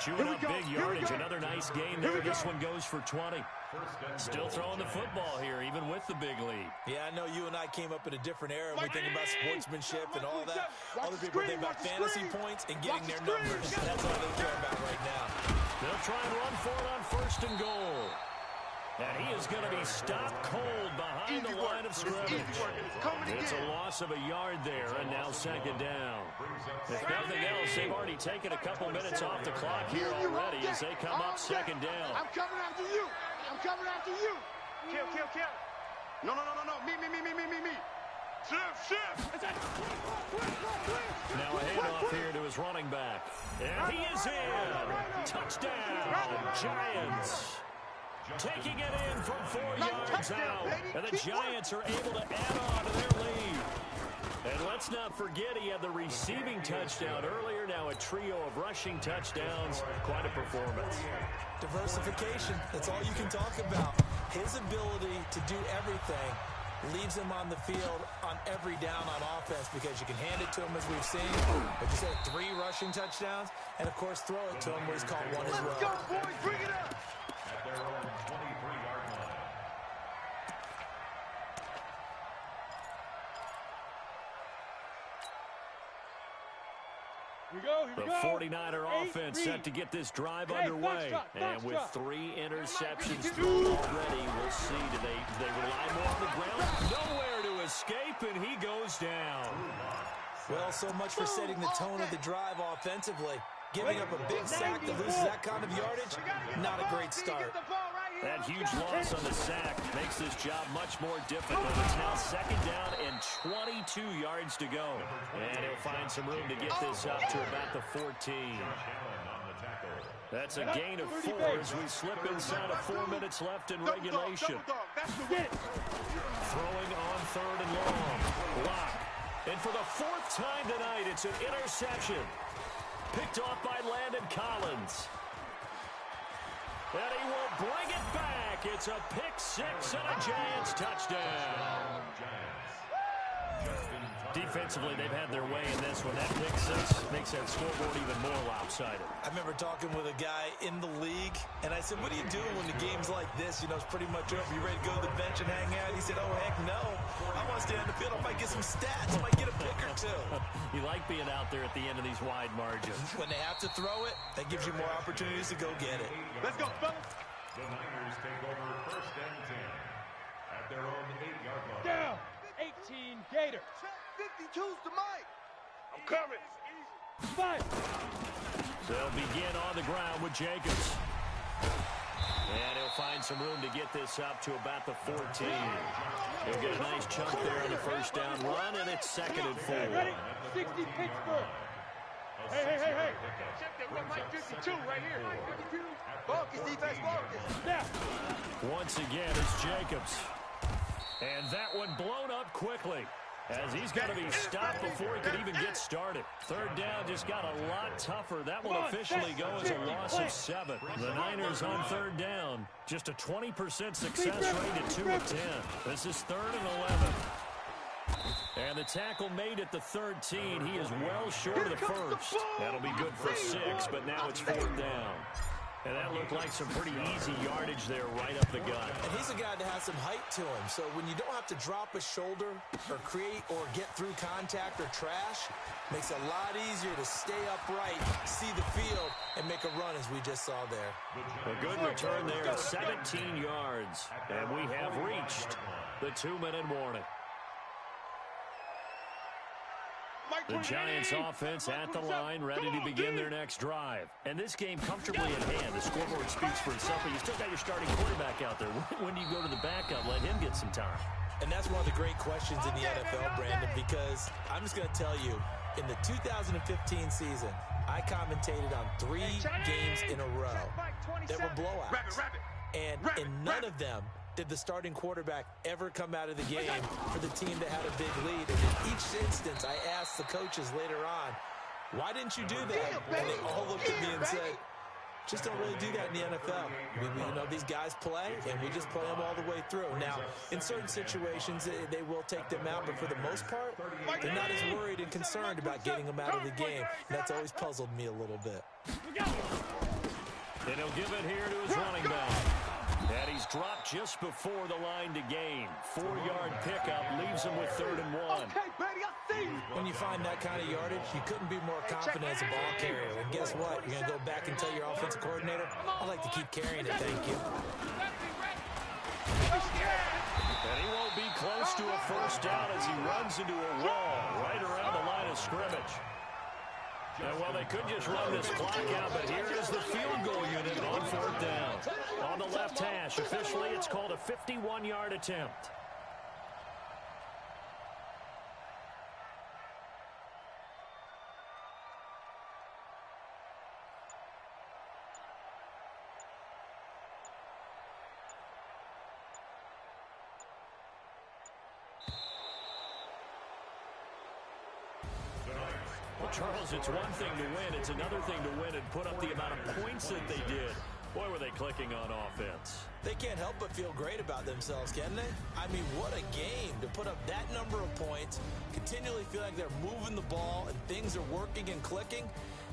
Chewing up big yardage. Another nice gain there. This one goes for 20. Still throwing the football here, even with the big lead. Yeah, I know you and I came up in a different era. We think about sportsmanship and all that. Other people think about fantasy points and getting their numbers. That's all they care about right now. They'll try and run for it on 1st and goal. And he is going to be stopped cold behind the line of scrimmage. It's a loss of a yard there, and now 2nd down. If nothing else, they've already taken a couple minutes off the clock here already as they come up 2nd down. I'm coming after you. I'm coming after you. Kill. No. Me. Shift. Now a handoff here to his running back. And he is in. Touchdown, Giants. Taking it in from 4 yards out. And the Giants are able to add on to their lead. And let's not forget he had the receiving touchdown earlier. Now a trio of rushing touchdowns. Quite a performance. Diversification. That's all you can talk about. His ability to do everything leaves him on the field on every down on offense because you can hand it to him as we've seen. Like you said, 3 rushing touchdowns. And, of course, throw it to him where he's caught one as well. Let's go, boys. Bring it up. At their own 23-yard line. The 49er offense set to get this drive underway. And with 3 interceptions thrown already, we'll see. Do they rely more on the ground? Nowhere to escape, and he goes down. Well, so much for setting the tone of the drive offensively. Giving up a big sack that loses that kind of yardage, not a great start. That huge loss on the sack makes this job much more difficult. It's now 2nd down and 22 yards to go. And he'll find some room to get this up to about the 14. That's a gain of 4 as we slip inside of 4 minutes left in regulation. Throwing on 3rd and long. Block. And for the 4th time tonight, it's an interception. Picked off by Landon Collins. And he will bring it back. It's a pick 6 and a Giants touchdown. Defensively, they've had their way in this one. That pick 6 makes that scoreboard even more lopsided. I remember talking with a guy in the league, and I said, what do you do when the game's like this? You know, it's pretty much over. You ready to go to the bench and hang out? He said, oh, heck no. I want to stay on the field. I might get some stats. I might get a pick or 2. You like being out there at the end of these wide margins. When they have to throw it, that gives you more opportunities to go get it. Let's go, fellas. The Niners take over 1st and 10 at their own 8-yard line. Down. 18 Gators. 52's to Mike. I'm coming. 5. They'll begin on the ground with Jacobs. And he'll find some room to get this up to about the 14. He'll get a nice chunk there on the 1st down run, and it's 2nd and 4. Ready? 60 Pittsburgh. Hey. Check that. We got Mike 52 right here. Mike 52. Focus, defense, focus. Snap. Once again, it's Jacobs. And that one blown up quickly, as he's going to be stopped before he could even get started. 3rd down just got a lot tougher. That will officially go as a loss of 7. The Niners on 3rd down. Just a 20% success rate at 2 of 10. This is 3rd and 11. And the tackle made at the 13. He is well short of the 1st. That'll be good for 6, but now it's 4th down. And that looked like some pretty easy yardage there right up the gut. And he's a guy that has some height to him. So when you don't have to drop a shoulder or create or get through contact or trash, makes it a lot easier to stay upright, see the field, and make a run as we just saw there. A good return there at 17 yards. And we have reached the 2-minute warning. The Giants offense at the line, ready to begin their next drive. And this game comfortably at hand. The scoreboard speaks for itself, but you still got your starting quarterback out there. When do you go to the backup? Let him get some time. And that's one of the great questions in the NFL, Brandon, because I'm just going to tell you, in the 2015 season, I commentated on 3 games in a row that were blowouts. And in none of them did the starting quarterback ever come out of the game for the team that had a big lead. And in each instance, I asked the coaches later on, why didn't you do that? And they all looked at me and said, just don't really do that in the NFL. You know, these guys play, and we just play them all the way through. Now, in certain situations, they will take them out, but for the most part, they're not as worried and concerned about getting them out of the game. And that's always puzzled me a little bit. And he'll give it here to his running back. And he's dropped just before the line to gain. 4-yard pickup leaves him with 3rd and 1. When you find that kind of yardage, you couldn't be more confident as a ball carrier. And guess what? You're going to go back and tell your offensive coordinator, I'd like to keep carrying it, thank you. And he won't be close to a first down as he runs into a wall right around the line of scrimmage. And well, they could just run this clock out, but here is the field goal unit on 4th down. On the left hash, officially it's called a 51-yard attempt. Charles, it's one thing to win. It's another thing to win and put up the amount of points that they did. Boy, were they clicking on offense. They can't help but feel great about themselves, can they? I mean, what a game to put up that number of points, continually feel like they're moving the ball and things are working and clicking.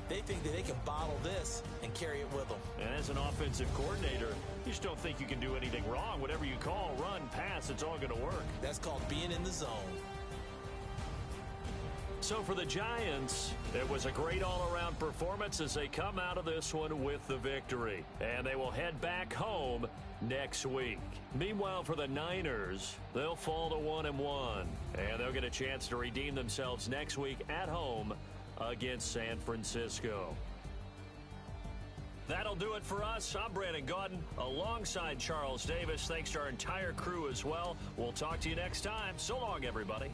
They think that they can bottle this and carry it with them. And as an offensive coordinator, you just don't think you can do anything wrong. Whatever you call, run, pass, it's all going to work. That's called being in the zone. So for the Giants, it was a great all-around performance as they come out of this one with the victory. And they will head back home next week. Meanwhile, for the Niners, they'll fall to 1-1. And they'll get a chance to redeem themselves next week at home against San Francisco. That'll do it for us. I'm Brandon Gaudin alongside Charles Davis. Thanks to our entire crew as well. We'll talk to you next time. So long, everybody.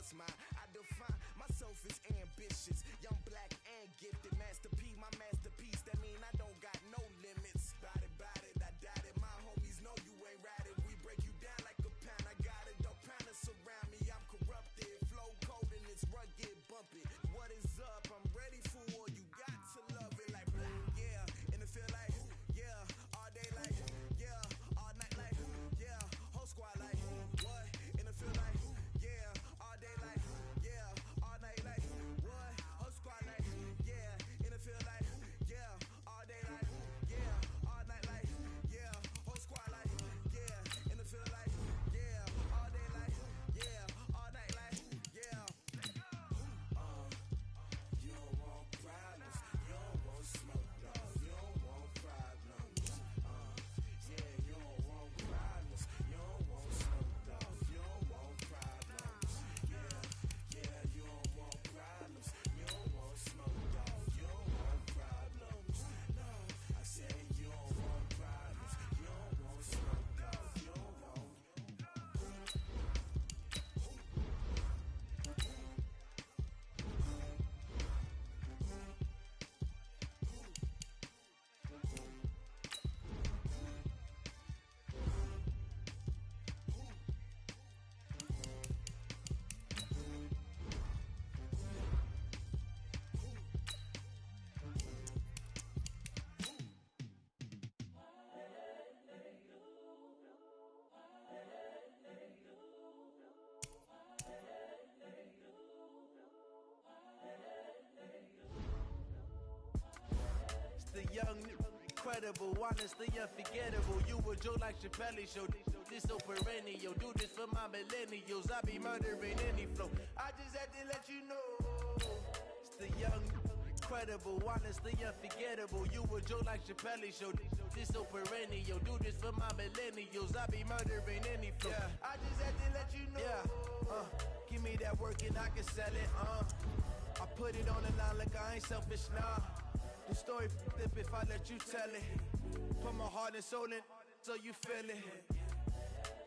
what's mine. I define myself as ambitious, young, black, and gifted. Master P, my masterpiece. That mean I don't got no limits. Bout it, I doubt it. My homies know you ain't ratted. We break you down like a pound. I got it, don't pound us around me. I'm corrupted, flow cold and it's rugged, bumpy. What is up? I'm ready for war. You got to love it like black, yeah. And it feel like, yeah. All day like, yeah. All night like, yeah. Whole squad like, what? And it feel like, yeah. All day like, yeah. All night like, what? Whole squad like, yeah. And it feel like, yeah. All day like, yeah. All night like, yeah. Whole squad like, yeah. And it feel like, yeah. All day like, yeah. All night like, yeah. You don't want problems. You don't want smoke, no. You don't want problems. Yeah, you don't want problems. You don't want smoke, no. You don't want problems. Yeah, you don't want problems. You don't want smoke, no. You don't want problems. No, I said you don't want problems. You don't want smoke, no. You don't want. The young, incredible, honestly unforgettable. You a Joe like Chappelle show. This so perennial. Do this for my millennials. I be murdering any flow. I just had to let you know. It's the young, incredible, honestly unforgettable. You a Joe like Chappelle show. This so perennial. Do this for my millennials. I be murdering any flow. Yeah. I just had to let you know. Yeah. Give me that work and I can sell it. I put it on the line like I ain't selfish, nah. The story flip if I let you tell it. Put my heart and soul in so you feel it.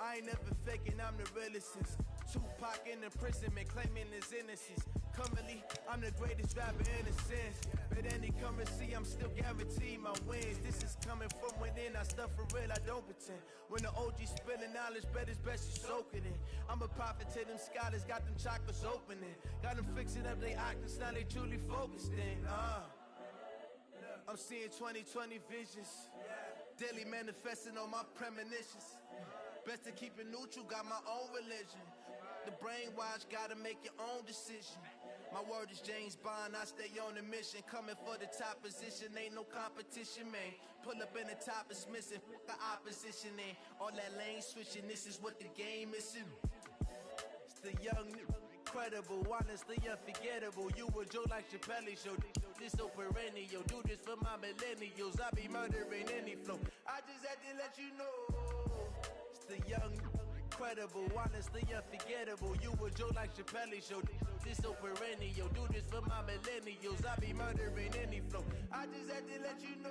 I ain't never faking, I'm the realest since Tupac in imprisonment, claiming his innocence. Currently, I'm the greatest rapper in a sense. But any currency, I'm still guaranteed my wins. This is coming from within, I stuff for real, I don't pretend. When the OG spilling knowledge, bet it's best you soak it in. I'm a prophet to them scholars, got them chakras opening. Got them fixing up they octaves, now they truly focused in. I'm seeing 2020 visions, daily manifesting on my premonitions. Best to keep it neutral, got my own religion. The brainwash, gotta make your own decision. My word is James Bond, I stay on a mission. Coming for the top position, ain't no competition, man. Pull up in the top is missing, the opposition in. All that lane switching, this is what the game missing. It's the young, incredible, honestly unforgettable. You a Joe like Chappelle show. This so perennial. Do this for my millennials. I be murdering any flow. I just had to let you know. It's the young, incredible, honestly unforgettable. You a Joe like Chappelle show. This so perennial. Do this for my millennials. I be murdering any flow. I just had to let you know.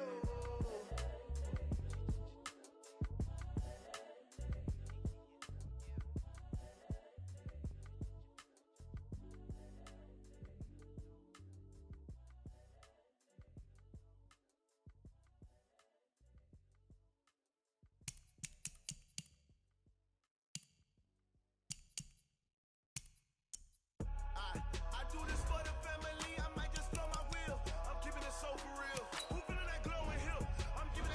I do this for the family, I might just blow my wheel. I'm keeping it so for real. Who feeling that glowing hill? I'm giving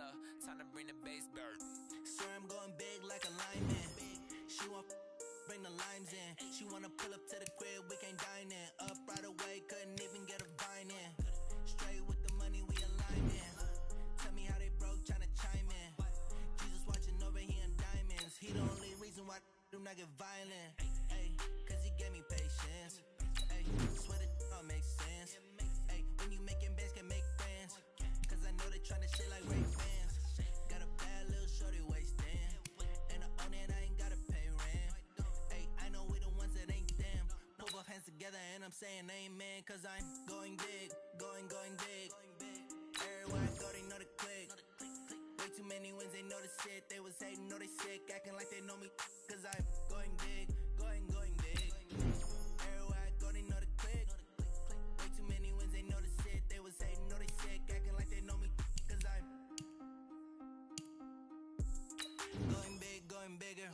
P-Love, time to bring the bass bird. Swear I'm going big like a lineman. She want bring the limes in. She wanna pull up to the crib, we can't dine in. Up right away, couldn't even get a vine in. Straight with the money, we aligned in. Tell me how they broke, tryna chime in. Jesus watching over, he in diamonds. He the only reason why I do not get violent. Ay, cause he gave me patience. Ay, swear that all makes sense. Ay, when you making bands, can make friends. Cause I know they tryna shit like Ray fans. Got a bad little shorty wasting. And I own it, I ain't gotta pay rent. Ay, I know we the ones that ain't them. Put both hands together and I'm saying amen. Cause I'm going big, going big. Everywhere I go, they know the click. Way too many wins, they know the shit. They was hating, know they sick, acting like they know me. Cause I'm going big, going big. Everywhere I go, they know the click. Way too many wins, they know the shit. They was hating, know they sick, acting like they know me. Cause I'm going bigger.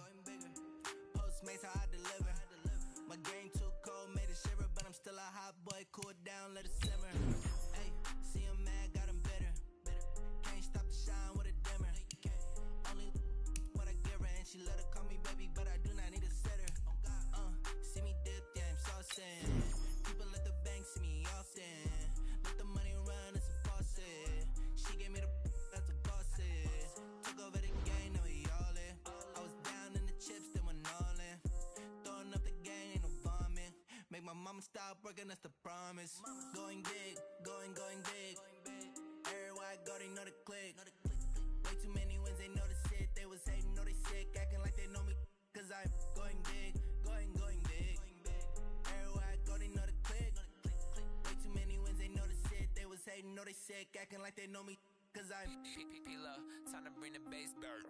Postmates how I deliver. My game too cold, made it shiver, but I'm still a hot boy. Cool it down, let it simmer. Hey, see him mad, got him bitter. Can't stop the shine with a dimmer. Only what I give her, and she let her call me baby, but I do not need a sitter. See me dip, yeah, I'm saucing. People at the bank see me often. Let the money run, it's a faucet. She gave me the that's a boss it. Took over the game, now we all in. I was down in the chips, then went all in. Throwing up the gang, ain't no bombing. Make my mama stop working, that's the promise. Going big, going big. Everywhere I go, they know the click. Way too many wins, they know the shit. They was hating, know they sick, acting like they know me. Cause I'm going big, going big. Everywhere I go, they know the click. Way too many wins, they know the shit. They was hating, know they sick, acting like they know me. Cause I'm P-Love, time to bring the bass bird.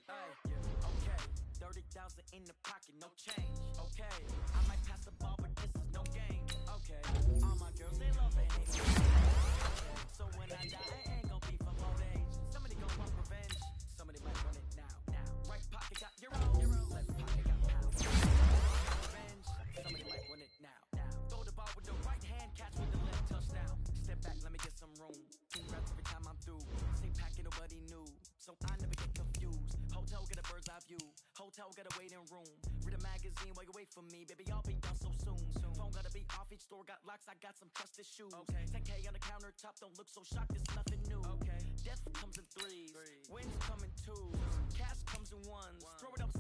Okay, 30,000 in the pocket, no change. Okay, I might pass the ball, but this is no game. Okay, all my girls, they love it. Okay, so when I die, I ain't gon' be from old age. Somebody gon' want revenge. Somebody might want it now. Right pocket got your own. Left pocket got pound. Revenge. Somebody might want it now. Throw the ball with the right hand, catch with the left, touchdown. Step back, let me get some room. Congrats every time I'm through. Same packet, nobody knew, so I never get confused. Hotel get a bird's eye view. Hotel got a waiting room. Read a magazine while you wait for me, baby. I'll be done so soon. Phone gotta be off. Each store got locks. I got some trusted shoes. Okay. 10K on the countertop. Don't look so shocked. It's nothing new. Okay. Death comes in threes. Wins come in twos. Cash comes in ones. Throw it up,